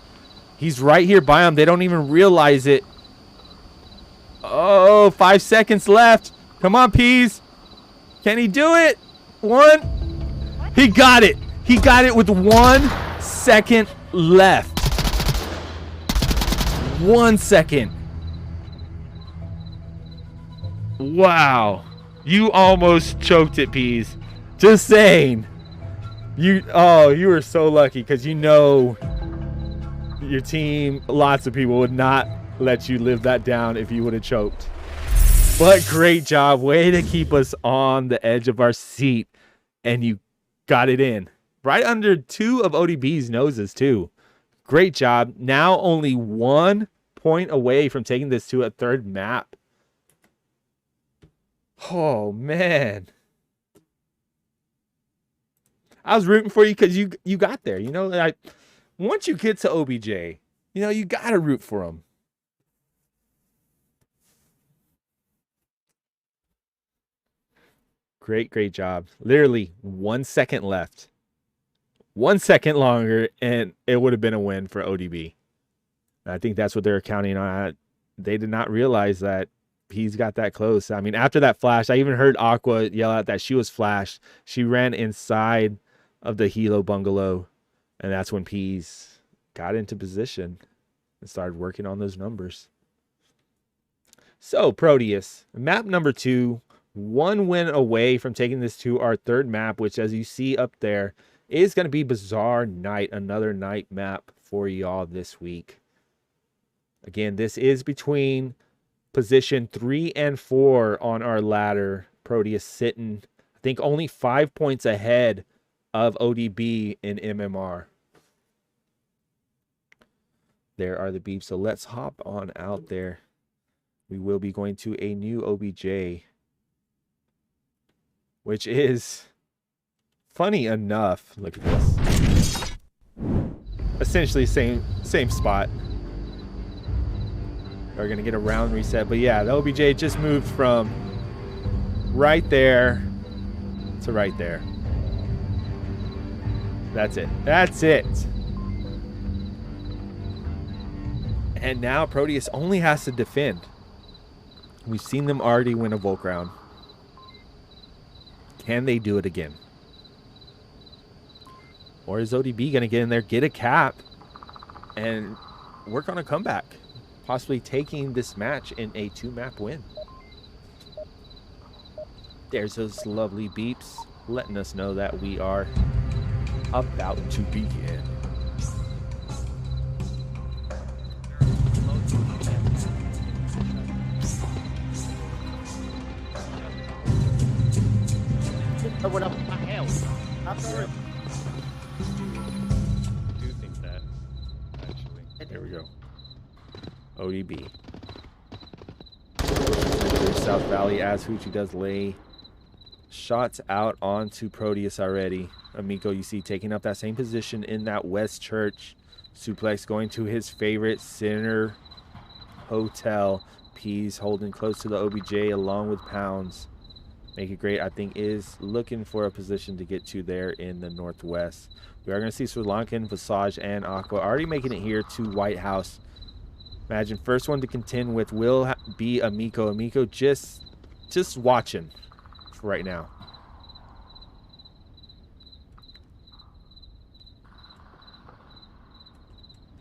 He's right here by him. They don't even realize it. Oh, 5 seconds left. Come on, Pease. Can he do it? 1. He got it. He got it with 1 second left. 1 second. Wow. You almost choked it, Pease. Just saying. You were so lucky because you know your team, lots of people would not let you live that down if you would have choked. But great job. Way to keep us on the edge of our seat. And you got it in. Right under 2 of ODB's noses, too. Great job. Now only 1 point away from taking this to a 3rd map. Oh, man. I was rooting for you because you got there. You know, once you get to OBJ, you know, you got to root for him. Great job. Literally 1 second left. 1 second longer, and it would have been a win for ODB. I think that's what they're counting on. They did not realize that he's got that close. I mean, after that flash, I even heard Aqua yell out that she was flashed. She ran inside of the Hilo bungalow, and that's when Pease got into position and started working on those numbers. So, Proteus, map number 2, 1 win away from taking this to our 3rd map, which, as you see up there, is going to be Bizarre Night, another night map for y'all this week. Again, this is between position 3 and 4 on our ladder. Proteus sitting, I think, only 5 points ahead of ODB in MMR. There are the beeps. So let's hop on out there. We will be going to a new OBJ, which is funny enough. Look at this. Essentially same spot. We're going to get a round reset. But yeah, the OBJ just moved from right there to right there. That's it. That's it. And now Proteus only has to defend. We've seen them already win a Volk round. Can they do it again? Or is ODB going to get in there, get a cap, and work on a comeback? Possibly taking this match in a 2-map win. There's those lovely beeps letting us know that we are about to begin. What up, my hell? I do think that, actually. There we go. ODB. Through South Valley as Hoochie does lay shots out onto Proteus already. Amico, you see, taking up that same position in that West Church. Suplex going to his favorite center hotel. Peas holding close to the OBJ along with Pounds. Make It Great, I think, is looking for a position to get to there in the Northwest. We are going to see Sri Lankan, Visage, and Aqua already making it here to White House. Imagine first one to contend with will be Amico. Amico just watching for right now.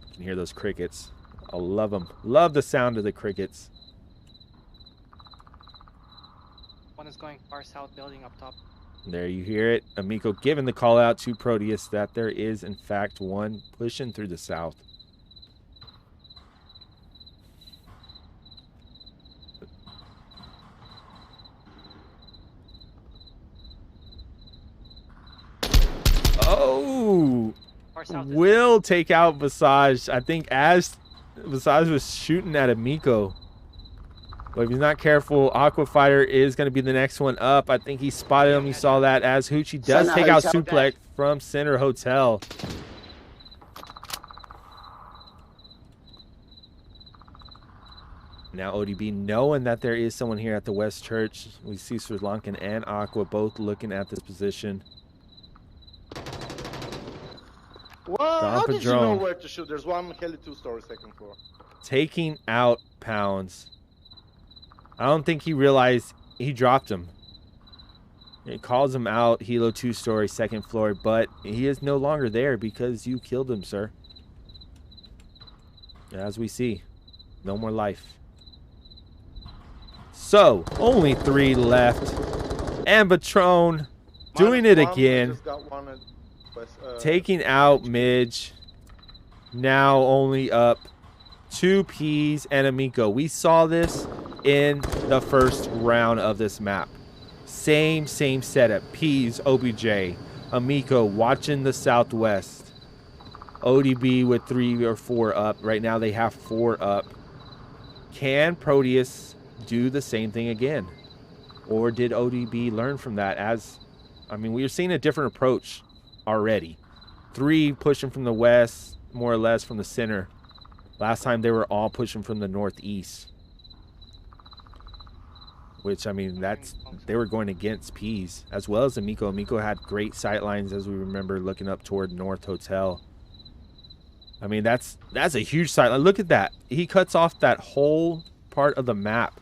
You can hear those crickets. I love them. Love the sound of the crickets. One is going far south building up top. There you hear it. Amico giving the call out to Proteus that there is, in fact, one pushing through the south. Oh! Far south is Will take out Visage. I think as Visage was shooting at Amico. But if he's not careful, Aqua Fighter is going to be the next one up. I think he spotted him. You saw that as Hoochie does take out Suplex from Center Hotel. Now ODB knowing that there is someone here at the West Church. We see Sri Lankan and Aqua both looking at this position. Well, how did you know Padrone where to shoot? There's one heli 2-story second floor. taking out Pounds. I don't think he realized he dropped him. It calls him out, Hilo 2-story, second floor, but he is no longer there because you killed him, sir. As we see, no more life. So, only 3 left. And Patron doing it again. Taking out Midge. Now only up 2 Ps and Amico. We saw this in the first round of this map. Same setup. Ps, OBJ, Amico watching the Southwest. ODB with 3 or 4 up. Right now they have 4 up. Can Proteus do the same thing again? Or did ODB learn from that? I mean, we are seeing a different approach already. 3 pushing from the west, more or less from the center. Last time they were all pushing from the northeast. Which, I mean, they were going against Ps as well as Amico. Amico had great sight lines, as we remember, looking up toward North Hotel. I mean, that's a huge sight line. Look at that. He cuts off that whole part of the map.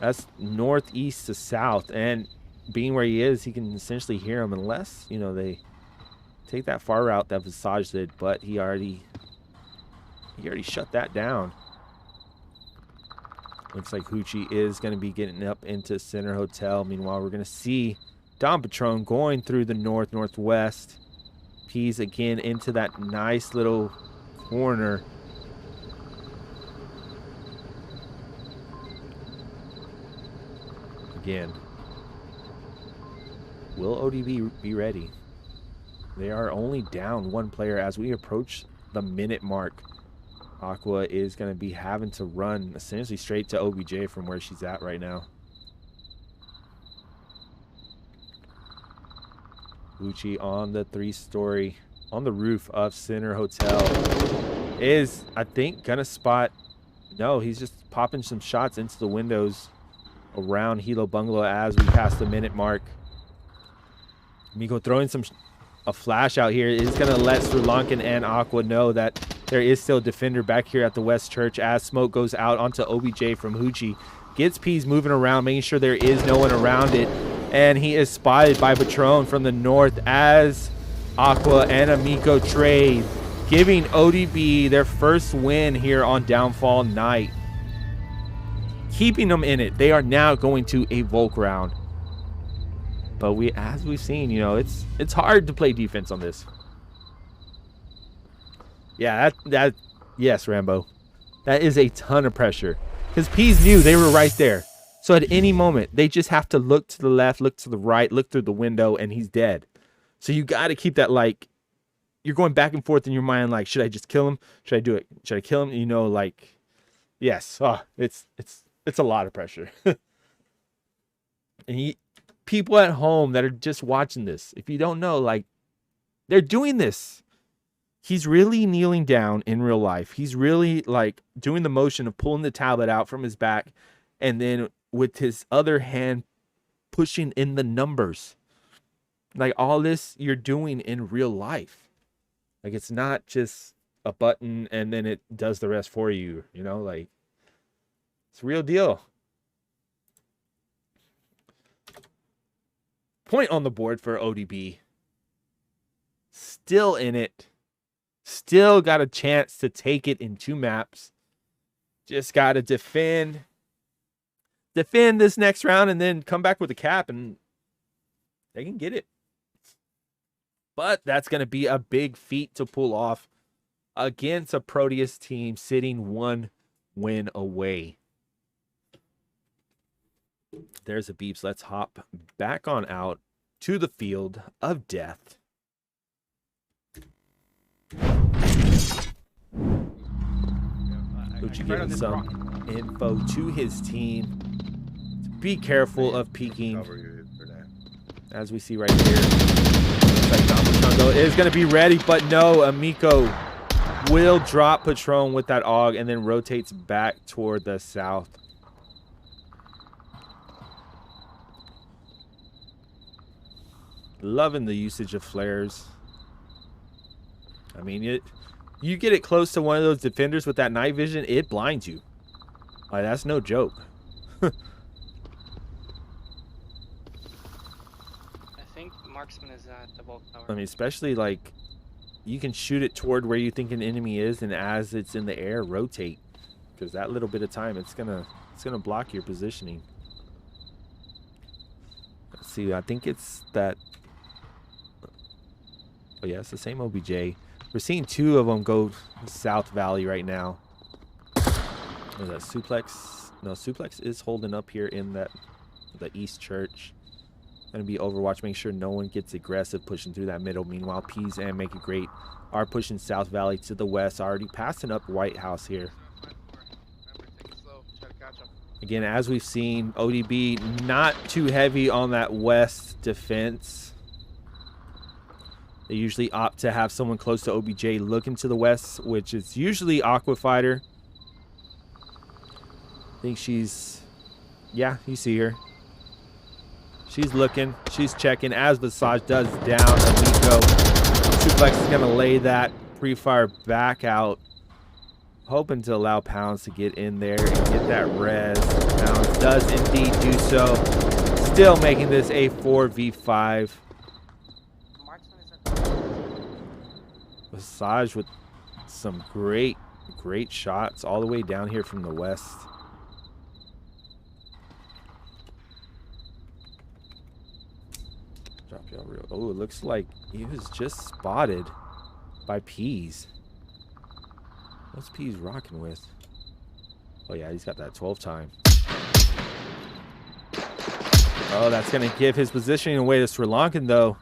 That's northeast to south, and being where he is, he can essentially hear him unless, you know, they take that far route that Visage did, but he already shut that down. Looks like Hoochie is going to be getting up into Center Hotel. Meanwhile, we're going to see Don Patron going through the northwest. Peas again into that nice little corner. Again. Will ODB be ready? They are only down one player as we approach the minute mark. Aqua is going to be having to run essentially straight to OBJ from where she's at right now. Uchi on the 3-story, on the roof of Center Hotel, is, I think, going to spot... No, he's just popping some shots into the windows around Hilo Bungalow as we pass the minute mark. Miko throwing a flash out here is going to let Sri Lankan and Aqua know that there is still a defender back here at the West Church as smoke goes out onto OBJ from Hoochie. Gets Peas moving around, making sure there is no one around it. And he is spotted by Patron from the north as Aqua and Amico trade, giving ODB their first win here on Downfall Night. Keeping them in it. They are now going to a Volk round. But as we've seen, you know, it's hard to play defense on this. Yeah, yes, Rambo. That is a ton of pressure. Because Peas knew they were right there. So at any moment, they just have to look to the left, look to the right, look through the window, and he's dead. So you got to keep that, like, you're going back and forth in your mind, like, should I just kill him? Should I do it? Should I kill him? You know, like, yes. Oh, it's a lot of pressure. And people at home that are just watching this, if you don't know, like, they're doing this. He's really kneeling down in real life. He's really, like, doing the motion of pulling the tablet out from his back and then with his other hand pushing in the numbers. Like, all this you're doing in real life. Like, it's not just a button and then it does the rest for you, you know, like, it's a real deal. Point on the board for ODB. Still in it. Still got a chance to take it in 2 maps. Just got to defend this next round and then come back with a cap and they can get it. But that's going to be a big feat to pull off against a Proteus team sitting 1 win away. There's a beeps. Let's hop back on out to the field of death. Uchi giving some info to his team. Be careful of peeking. As we see right here. Looks like Don Pachungo is going to be ready, but no, Amico will drop Patron with that AUG and then rotates back toward the south. Loving the usage of flares. I mean, you get it close to one of those defenders with that night vision, it blinds you. Like, that's no joke. I think marksman is at the Volk tower. I mean, especially, like, you can shoot it toward where you think an enemy is, and as it's in the air, rotate. Because that little bit of time, it's gonna block your positioning. Let's see, I think it's that... Oh yeah, it's the same OBJ. We're seeing 2 of them go South Valley right now. Is that Suplex? No, Suplex is holding up here in the East Church. Gonna be Overwatch, make sure no one gets aggressive pushing through that middle. Meanwhile, Peas and Make It Great are pushing South Valley to the west, already passing up White House here. Again, as we've seen, ODB not too heavy on that west defense. They usually opt to have someone close to OBJ looking to the west, which is usually Aqua Fighter. I think she's... Yeah, you see her. She's looking. She's checking as Visage does down Amico. Suplex is going to lay that pre-fire back out. Hoping to allow Pounds to get in there and get that res. Pounds does indeed do so. Still making this a 4v5. Visage with some great shots all the way down here from the west. Drop y'all real. Oh, it looks like he was just spotted by Peas. What's Peas rocking with? Oh yeah, he's got that 12 time. Oh, that's going to give his positioning away to Sri Lankan, though.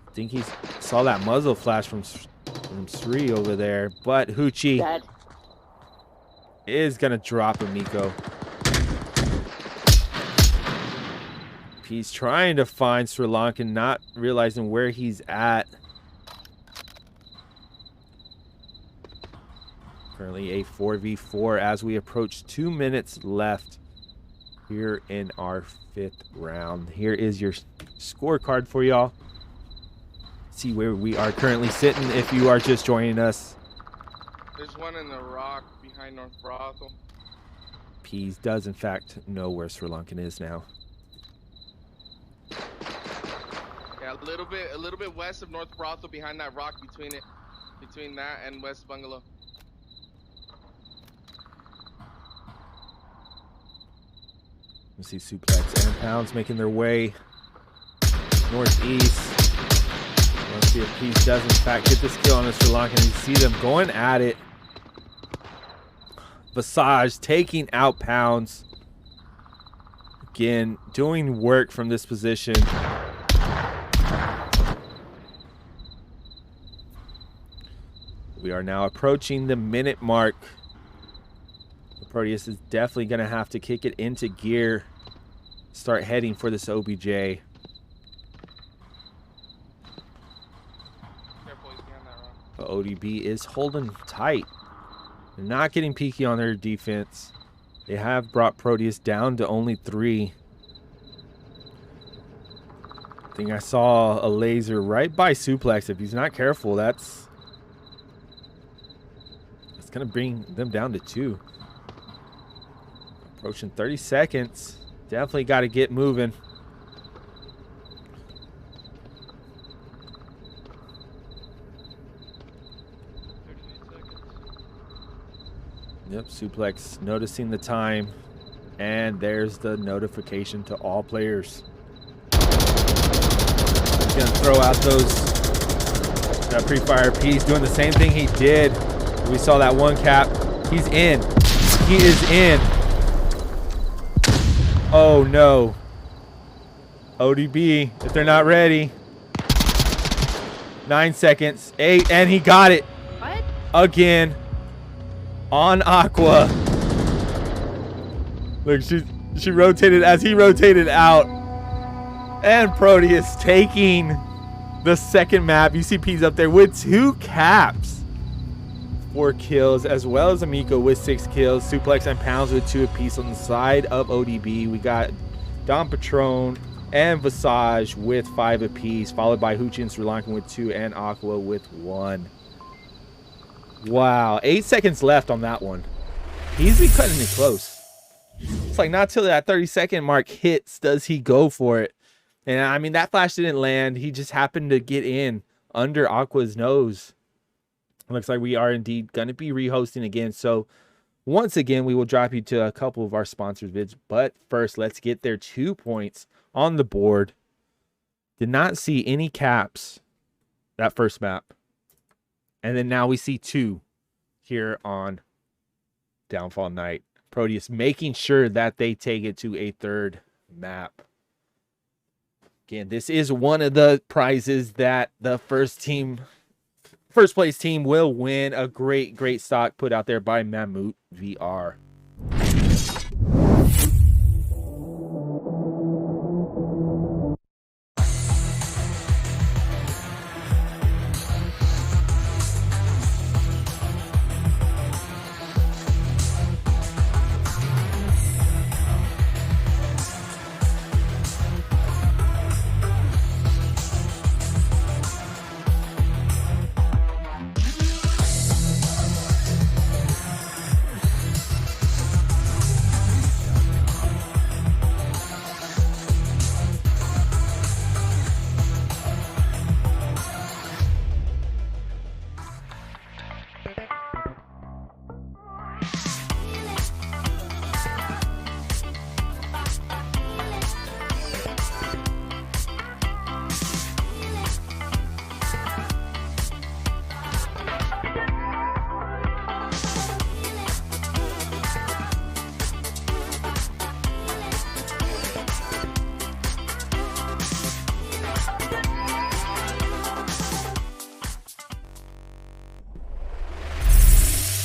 I think he saw that muzzle flash from Sri over there. But Hoochie is going to drop Amiko. He's trying to find Sri Lankan, not realizing where he's at. Currently a 4v4 as we approach 2 minutes left here in our 5th round. Here is your scorecard for y'all. See where we are currently sitting if you are just joining us. There's one in the rock behind North Brothel. Pease does in fact know where Sri Lankan is now. Yeah, a little bit west of North Brothel, behind that rock, between that and West Bungalow. You see Suplex and Pounds making their way northeast. Let's see if Pease does in fact get this kill on the Sri Lankan. You see them going at it. Visage taking out Pounds. Again, doing work from this position. We are now approaching the minute mark. The Proteus is definitely going to have to kick it into gear. Start heading for this OBJ. Careful, he's behind that rock. But ODB is holding tight. They're not getting peaky on their defense. They have brought Proteus down to only 3. I think I saw a laser right by Suplex. If he's not careful, that's going to bring them down to 2. Approaching 30 seconds. Definitely got to get moving. Yep, Suplex noticing the time. And there's the notification to all players. He's going to throw out that pre-fire piece, doing the same thing he did. We saw that one cap. He's in. He is in. Oh no. ODB, if they're not ready. 9 seconds. 8, and he got it. What? Again. On Aqua. Look, she rotated as he rotated out. And Proteus taking the second map. You see P's up there with 2 caps. 4 kills, as well as Amiko with 6 kills. Suplex and Pounds with 2 apiece on the side of ODB. We got Dom Patron and Visage with 5 apiece, followed by Hoochie and Sri Lankan with 2 and Aqua with 1. Wow, 8 seconds left on that one. Easily cutting it close. It's like not till that 30-second mark hits does he go for it. And I mean, that flash didn't land. He just happened to get in under Aqua's nose. Looks like we are indeed going to be rehosting again. So once again, we will drop you to a couple of our sponsors vids. But first, let's get their 2 points on the board. Did not see any caps that first map. And then now we see 2 here on Downfall Night. Proteus making sure that they take it to a 3rd map. Again, this is one of the prizes that the first place team will win. A great stock put out there by OnwardVR.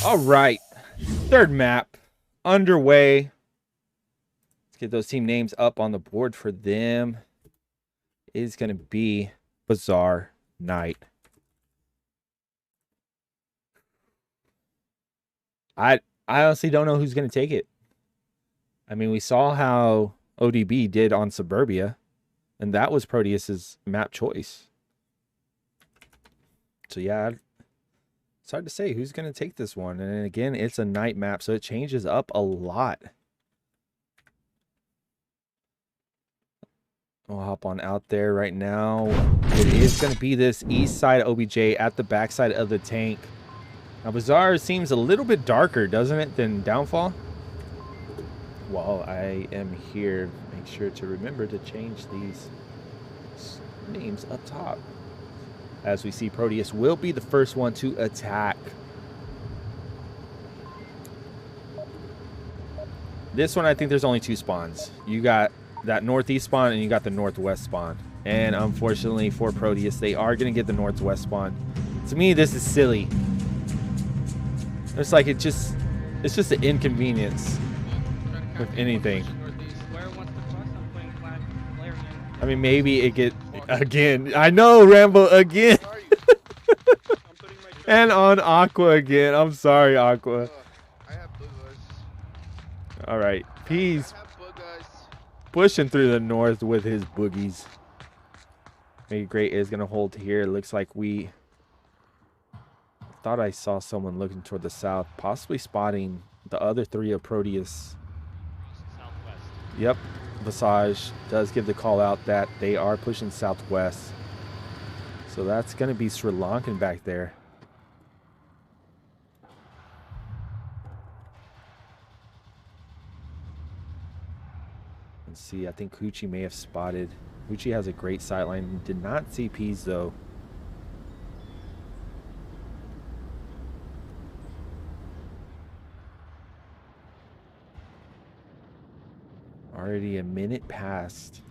All right. Third map underway. Let's get those team names up on the board for them. It is going to be Bazaar Night. I honestly don't know who's going to take it. I mean, we saw how ODB did on Suburbia, and that was Proteus's map choice. So yeah, it's hard to say who's going to take this one. And again, it's a night map, so it changes up a lot. We'll hop on out there right now. It is going to be this east side OBJ at the backside of the tank. Now, Bazaar seems a little bit darker, doesn't it, than Downfall? While I am here, make sure to remember to change these names up top. As we see, Proteus will be the first one to attack. This one, I think there's only two spawns. You got that northeast spawn and you got the northwest spawn. And unfortunately for Proteus, they are going to get the northwest spawn. To me, this is silly. It's like it's just an inconvenience with anything. I mean, maybe it get again. I know, Rambo again. And on Aqua again. I'm sorry, Aqua. All right, P's pushing through the north with his boogies. Make It Great is gonna hold here. It looks like we thought I saw someone looking toward the south, possibly spotting the other three of Proteus. Southwest. Yep, Visage does give the call out that they are pushing southwest. So that's going to be Sri Lankan back there. Let's see, I think Hoochie may have spotted. Hoochie has a great sightline. Did not see Peas though. Already a minute past.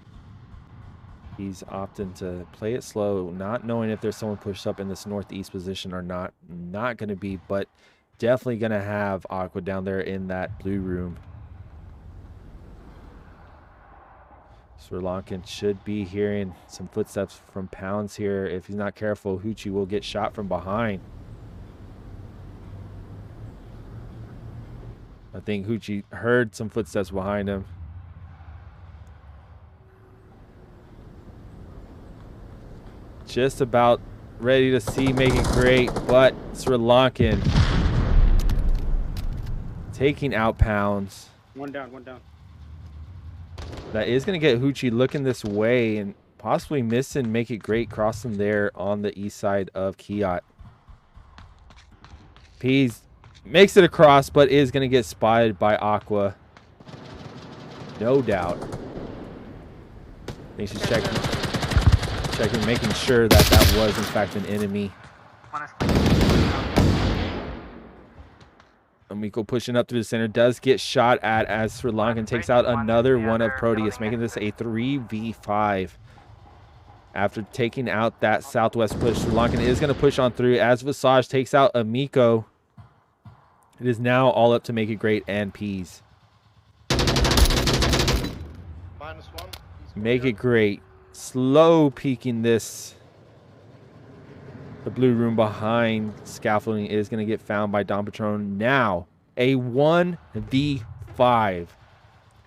He's opting to play it slow, not knowing if there's someone pushed up in this northeast position or not. Not going to be, but definitely going to have Aqua down there in that blue room. Sri Lankan should be hearing some footsteps from Pounds here. If he's not careful, Hoochie will get shot from behind. I think Hoochie heard some footsteps behind him. Just about ready to see Make It Great, but Sri Lankan taking out Pounds. One down, one down. That is going to get Hoochie looking this way and possibly missing Make It Great crossing there on the east side of Kiat. Peas makes it across, but is going to get spotted by Aqua. No doubt. I think she's checking, making sure that that was in fact an enemy. Amico pushing up through the center, does get shot at as Sri Lankan takes out another one of Proteus, making this a 3v5. After taking out that southwest push, Sri Lankan is going to push on through as Visage takes out Amico. It is now all up to Make It Great and Peas. -1. Make It Great. Slow peeking this. The blue room behind scaffolding is going to get found by Don Patron. Now, a 1v5.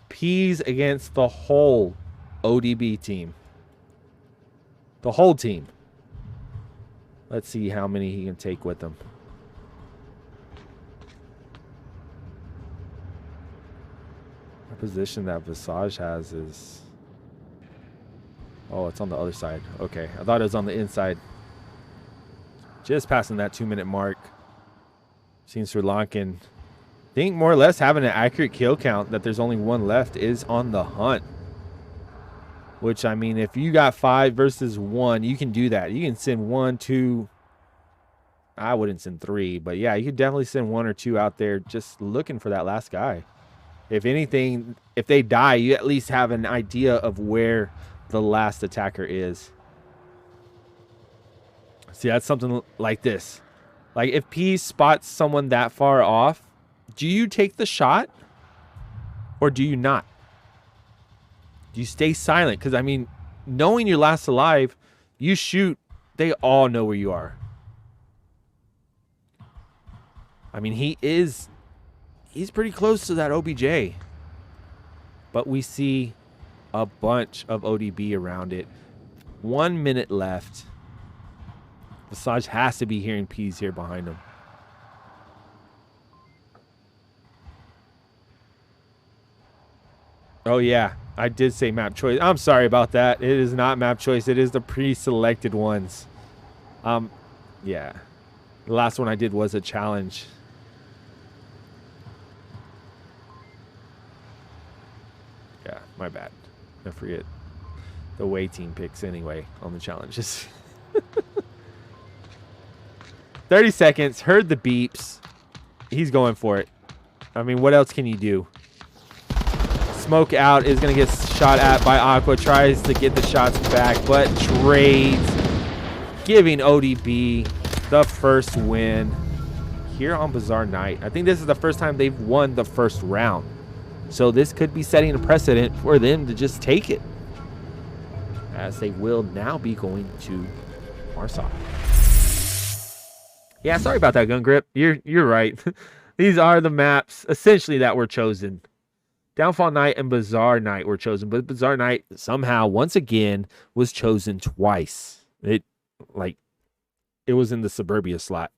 Peas against the whole ODB team. The whole team. Let's see how many he can take with him. The position that Visage has is... Oh, it's on the other side. Okay, I thought it was on the inside. Just passing that 2-minute mark. Seen Sri Lankan, I think more or less having an accurate kill count that there's only one left is on the hunt. Which, I mean, if you got 5 versus 1, you can do that. You can send 1, 2. I wouldn't send 3, but yeah, you could definitely send 1 or 2 out there just looking for that last guy. If anything, if they die, you at least have an idea of where the last attacker is. See, that's something like this. Like, if P spots someone that far off, do you take the shot or do you not? Do you stay silent? Because, I mean, knowing you're last alive, you shoot, they all know where you are. I mean, he's pretty close to that OBJ. But we see a bunch of ODB around it. 1 minute left. Visage has to be hearing P's here behind him. Oh, yeah. I did say map choice. I'm sorry about that. It is not map choice. It is the pre-selected ones. Yeah. The last one I did was a challenge. Yeah, my bad. I forget the way team picks anyway on the challenges. 30 seconds. Heard the beeps. He's going for it. I mean, what else can you do? Smoke out is going to get shot at by Aqua. Tries to get the shots back, but trades. Giving ODB the first win here on Bizarre Night. I think this is the first time they've won the first round. So this could be setting a precedent for them to just take it, as they will now be going to Warsaw. Yeah, sorry about that, Gun Grip. You're right. These are the maps essentially that were chosen. Downfall Night and Bizarre Night were chosen, but Bizarre Night somehow once again was chosen twice. It was in the Suburbia slot.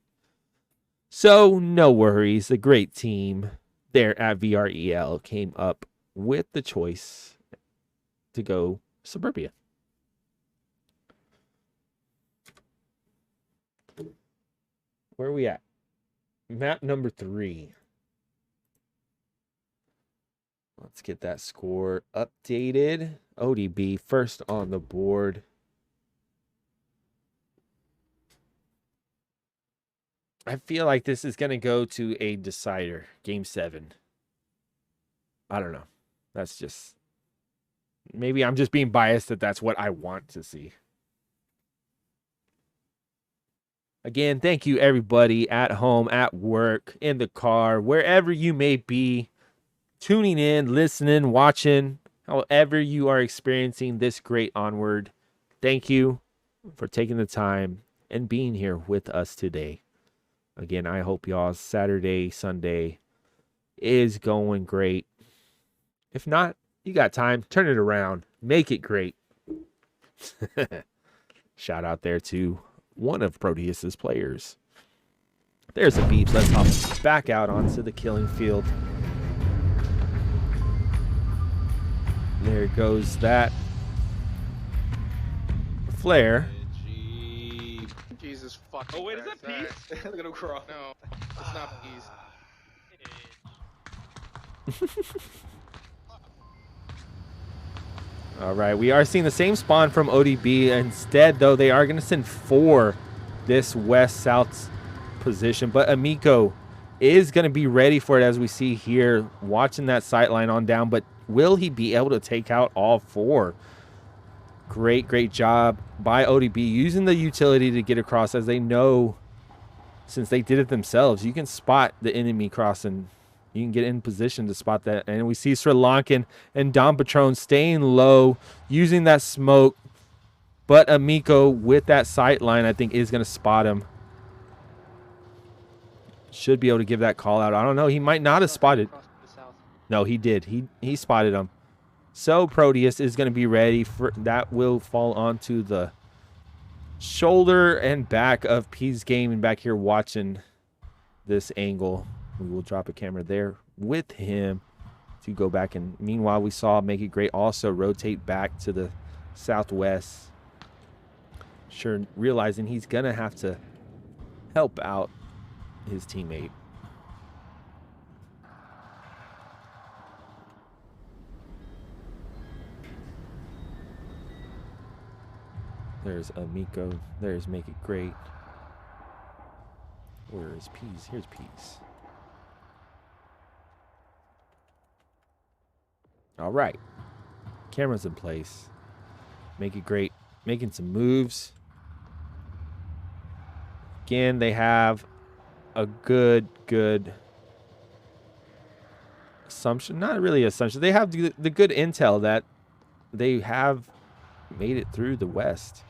So no worries. The great team there at VREL came up with the choice to go Suburbia. Where are we at? Map number 3. Let's get that score updated. ODB first on the board. I feel like this is going to go to a decider. Game 7. I don't know. That's just... Maybe I'm just being biased that that's what I want to see. Again, thank you everybody at home, at work, in the car, wherever you may be, tuning in, listening, watching, however you are experiencing this great Onward. Thank you for taking the time and being here with us today. Again, I hope y'all's Saturday, Sunday is going great. If not, you got time, turn it around, make it great. Shout out there to one of Proteus's players. There's the beeps. Let's hop back out onto the killing field. There goes that flare. Jesus fucking Oh wait, is that Christ. Peace? Look at him crawl. No, it's not Peace. All right, we are seeing the same spawn from ODB. Instead, though, they are going to send 4 this west-south position. But Amico is going to be ready for it, as we see here, watching that sight line on down. But will he be able to take out all 4? Great, great job by ODB using the utility to get across, as they know, since they did it themselves, you can spot the enemy crossing. You can get in position to spot that. And we see Sri Lankan and Dom Patron staying low, using that smoke. But Amico, with that sight line, I think is going to spot him. Should be able to give that call out. I don't know. He might not have spotted. No, he did. He spotted him. So Proteus is going to be ready for that. Will fall onto the shoulder and back of P's game, and back here watching this angle. We will drop a camera there with him to go back. And meanwhile, we saw Make It Great also rotate back to the southwest. Sure, realizing he's going to have to help out his teammate. There's Amico. There's Make It Great. Where is Peas? Here's Peas. All right. Cameras in place. Make It Great. Making some moves. Again, they have a good assumption. Not really assumption. They have the good intel that they have made it through the west.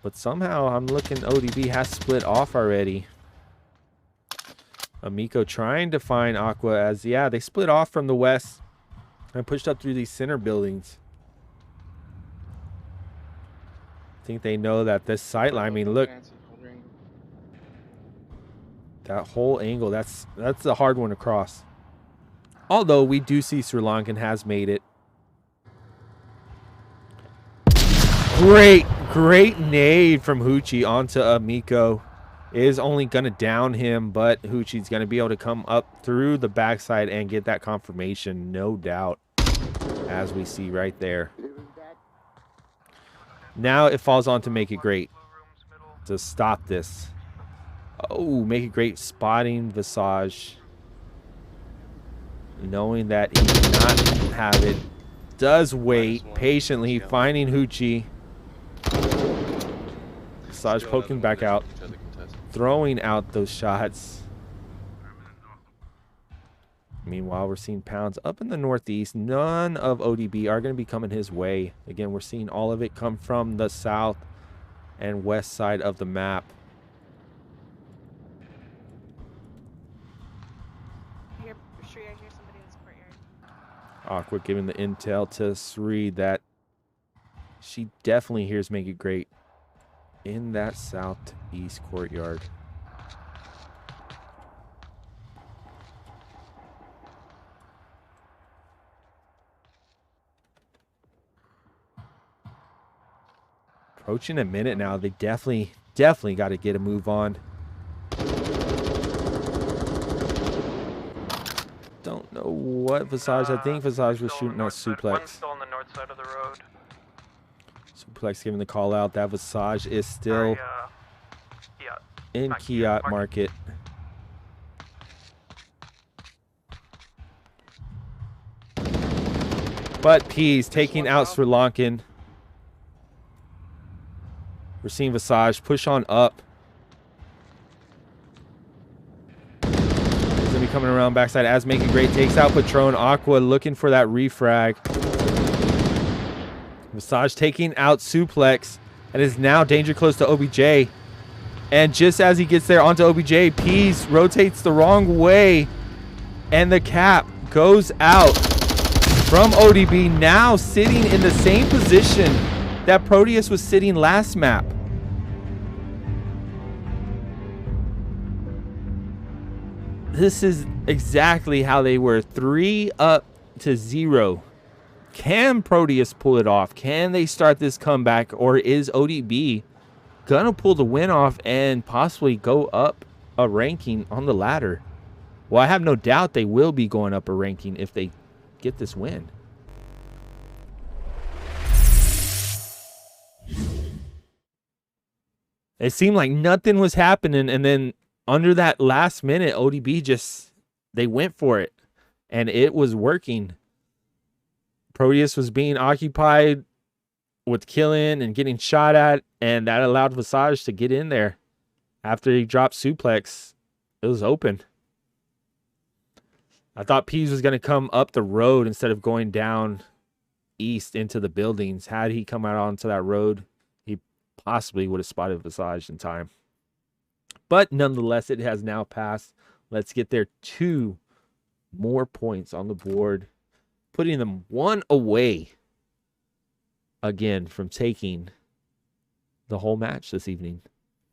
But somehow I'm looking ODB has split off already. Amico trying to find Aqua as, yeah, they split off from the west and pushed up through these center buildings. I think they know that this sight line, I mean, look, that whole angle, that's a hard one to cross. Although we do see Sri Lankan has made it. Great nade from Hoochie onto Amico. Is only going to down him, but Hoochie's going to be able to come up through the backside and get that confirmation, no doubt, as we see right there. Now it falls on to Make It Great to stop this. Oh, Make It Great spotting Visage. Knowing that he cannot have it. Does wait patiently, finding Hoochie. Visage poking back out. Throwing out those shots. Meanwhile, we're seeing Pounds up in the northeast. None of ODB are going to be coming his way. Again, we're seeing all of it come from the south and west side of the map. I hear somebody in this courtyard. Aqua giving the intel to Sri that she definitely hears Make It Great in that southeast courtyard. Approaching a minute now. They definitely got to get a move on. Don't know what Visage. I think Visage was shooting at Suplex. One's still on the north side of the road. Suplex giving the call out that Visage is still in Kiat Market. But P's taking out Sri Lankan. We're seeing Visage push on up. He's going to be coming around backside as Make It Great takes out Patron. Aqua looking for that refrag. Visage taking out Suplex and is now danger close to OBJ. And just as he gets there onto OBJ, Pease rotates the wrong way. And the cap goes out from ODB, now sitting in the same position that Proteus was sitting last map. This is exactly how they were, 3-0. Can Proteus pull it off? Can they start this comeback, or is ODB gonna pull the win off and possibly go up a ranking on the ladder? Well, I have no doubt they will be going up a ranking if they get this win. It seemed like nothing was happening, and then under that last minute, ODB just, they went for it, and it was working. Proteus was being occupied with killing and getting shot at, and that allowed Visage to get in there. After he dropped Suplex, it was open. I thought Pease was going to come up the road instead of going down east into the buildings. Had he come out onto that road, he possibly would have spotted Visage in time. But nonetheless, it has now passed. Let's get their 2 more points on the board, putting them 1 away again from taking the whole match this evening,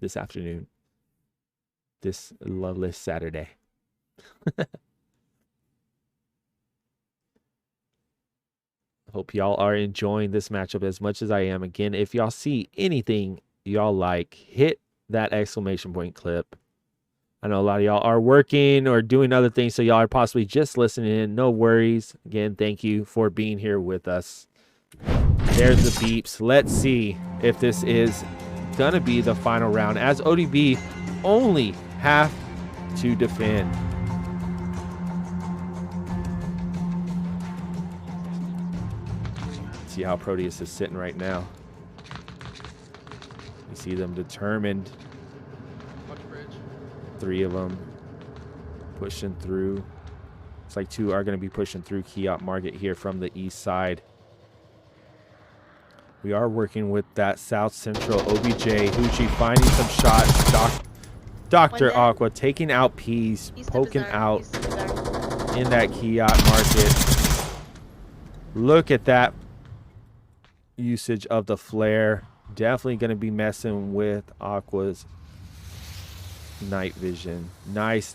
this afternoon, this loveless Saturday. Hope y'all are enjoying this matchup as much as I am. Again, if y'all see anything y'all like, hit that exclamation point clip. I know a lot of y'all are working or doing other things, so y'all are possibly just listening in. No worries. Again, thank you for being here with us. There's the beeps. Let's see if this is gonna be the final round, as ODB only have to defend. See how Proteus is sitting right now. You see them determined 3 of them pushing through. Looks like 2 are going to be pushing through Kiat Market here from the east side. We are working with that South Central OBJ. Hoochie finding some shots. Dr. Aqua taking out Peas, poking out in that Kiat Market. Look at that usage of the flare. Definitely going to be messing with Aqua's night vision. Nice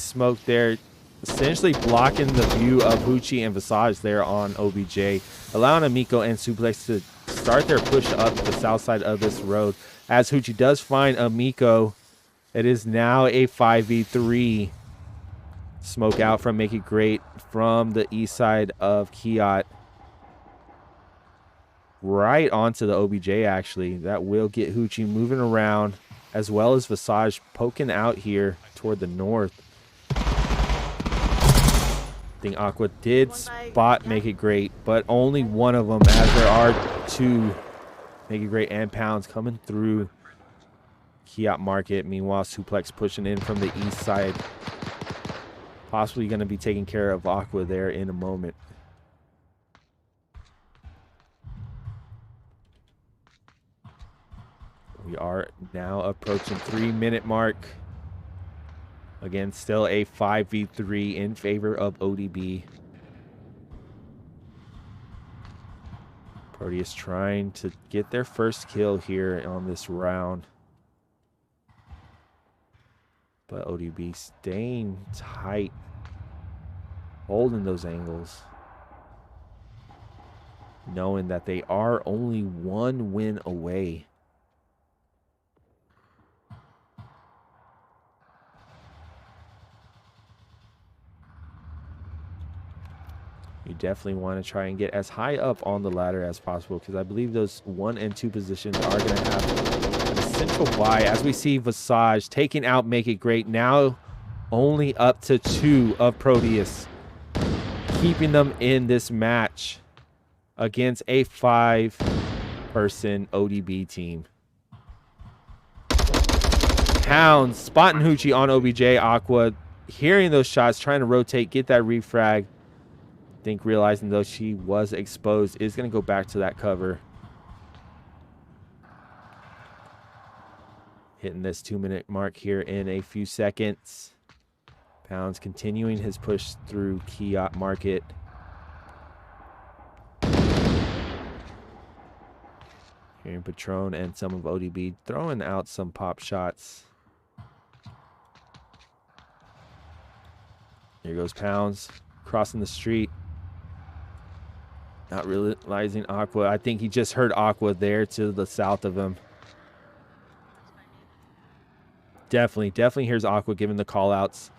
smoke there. Essentially blocking the view of Hoochie and Visage there on OBJ. Allowing Amico and Suplex to start their push up the south side of this road. As Hoochie does find Amico, it is now a 5v3. Smoke out from Make It Great from the east side of Kiat. Right onto the OBJ, actually. That will get Hoochie moving around, as well as Visage poking out here toward the north. I think Aqua did spot Make It Great, but only one of them, as there are 2 Make It Great and Pounds coming through Kiat Market. Meanwhile, Suplex pushing in from the east side. Possibly going to be taking care of Aqua there in a moment. We are now approaching 3-minute mark. Again, still a 5v3 in favor of ODB. Proteus trying to get their first kill here on this round. But ODB staying tight, holding those angles, knowing that they are only 1 win away. You definitely want to try and get as high up on the ladder as possible, because I believe those 1 and 2 positions are going to have an essential buy. As we see Visage taking out Make It Great, now only up to 2 of Proteus, keeping them in this match against a 5-person ODB team. Pounds spotting Hoochie on OBJ. Aqua hearing those shots, trying to rotate, get that refrag. Think realizing though she was exposed, is going to go back to that cover. Hitting this 2-minute mark here in a few seconds. Pounds continuing his push through Kiat Market. Hearing Patron and some of ODB throwing out some pop shots. Here goes Pounds crossing the street. Not realizing Aqua. I think he just heard Aqua there to the south of him. Definitely hears Aqua giving the call outs.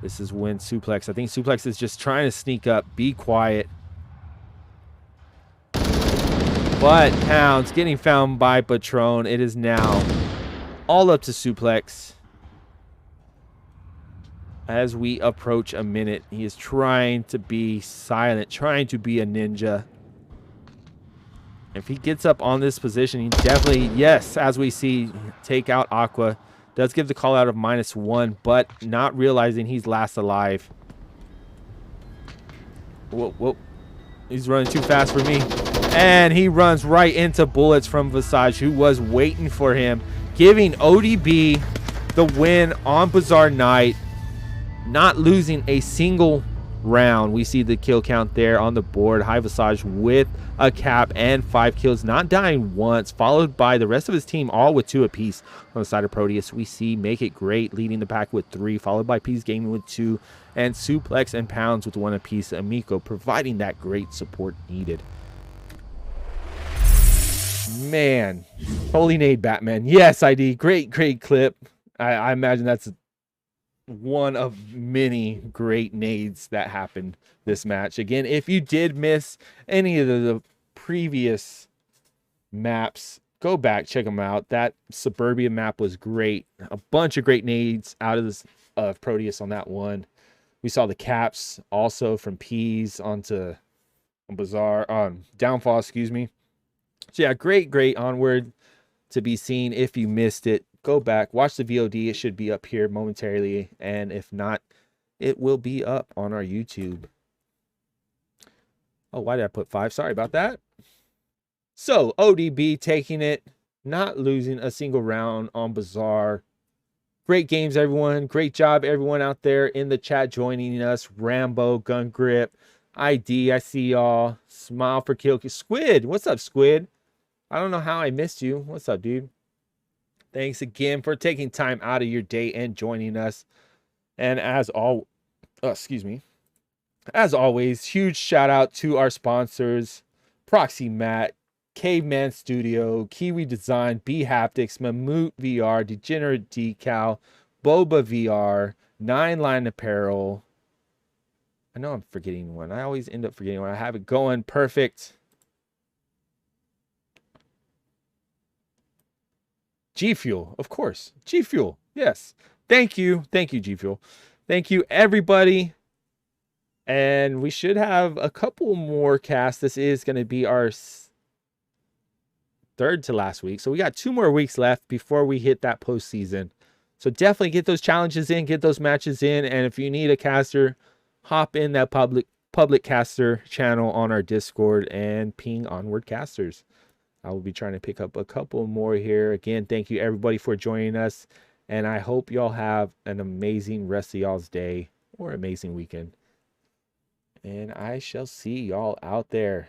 This is when Suplex, I think Suplex is just trying to sneak up, be quiet. But Pounds getting found by Patron. It is now all up to Suplex. As we approach a minute, he is trying to be silent, trying to be a ninja. If he gets up on this position, he definitely, yes, as we see, take out Aqua. Does give the call out of -1, but not realizing he's last alive. Whoa. He's running too fast for me. And he runs right into bullets from Visage, who was waiting for him, giving ODB the win on Bazaar Night. Not losing a single round. We see the kill count there on the board. High Visage with a cap and 5 kills, not dying once, followed by the rest of his team, all with 2 apiece. On the side of Proteus, we see Make It Great leading the pack with 3, followed by Peace Gaming with 2, and Suplex and Pounds with 1 apiece. Amico providing that great support needed. Man, holy nade Batman. Yes, ID. Great clip. I imagine that's one of many great nades that happened this match. Again, if you did miss any of the previous maps, go back, check them out. That Suburbia map was great. A bunch of great nades out of this Proteus on that one. We saw the caps also from Peas onto Bazaar, Downfall, excuse me. So yeah, great Onward to be seen. If you missed it, go back, watch the VOD. It should be up here momentarily, and if not, it will be up on our YouTube. Oh, why did I put 5? Sorry about that. So ODB taking it, not losing a single round on Bazaar. Great games, everyone. Great job, everyone out there in the chat joining us. Rambo, Gun Grip, ID, I see y'all. Smile for Kill. Squid, what's up, Squid? I don't know how I missed you. What's up, dude? Thanks again for taking time out of your day and joining us. And as always, huge shout out to our sponsors, Proxy Mat, Caveman Studio, Kiwi Design, B Haptics, Mammut VR, Degenerate Decal, Boba VR, 9 Line Apparel. I know I'm forgetting one. I always end up forgetting one. I have it going perfect. G Fuel, of course. G Fuel, yes. Thank you. Thank you, G Fuel. Thank you, everybody. And we should have a couple more casts. This is going to be our third to last week. So we got 2 more weeks left before we hit that postseason. So definitely get those challenges in, get those matches in. And if you need a caster, hop in that public caster channel on our Discord and ping Onward Casters. I will be trying to pick up a couple more here. Again, thank you everybody for joining us. And I hope y'all have an amazing rest of y'all's day or amazing weekend. And I shall see y'all out there.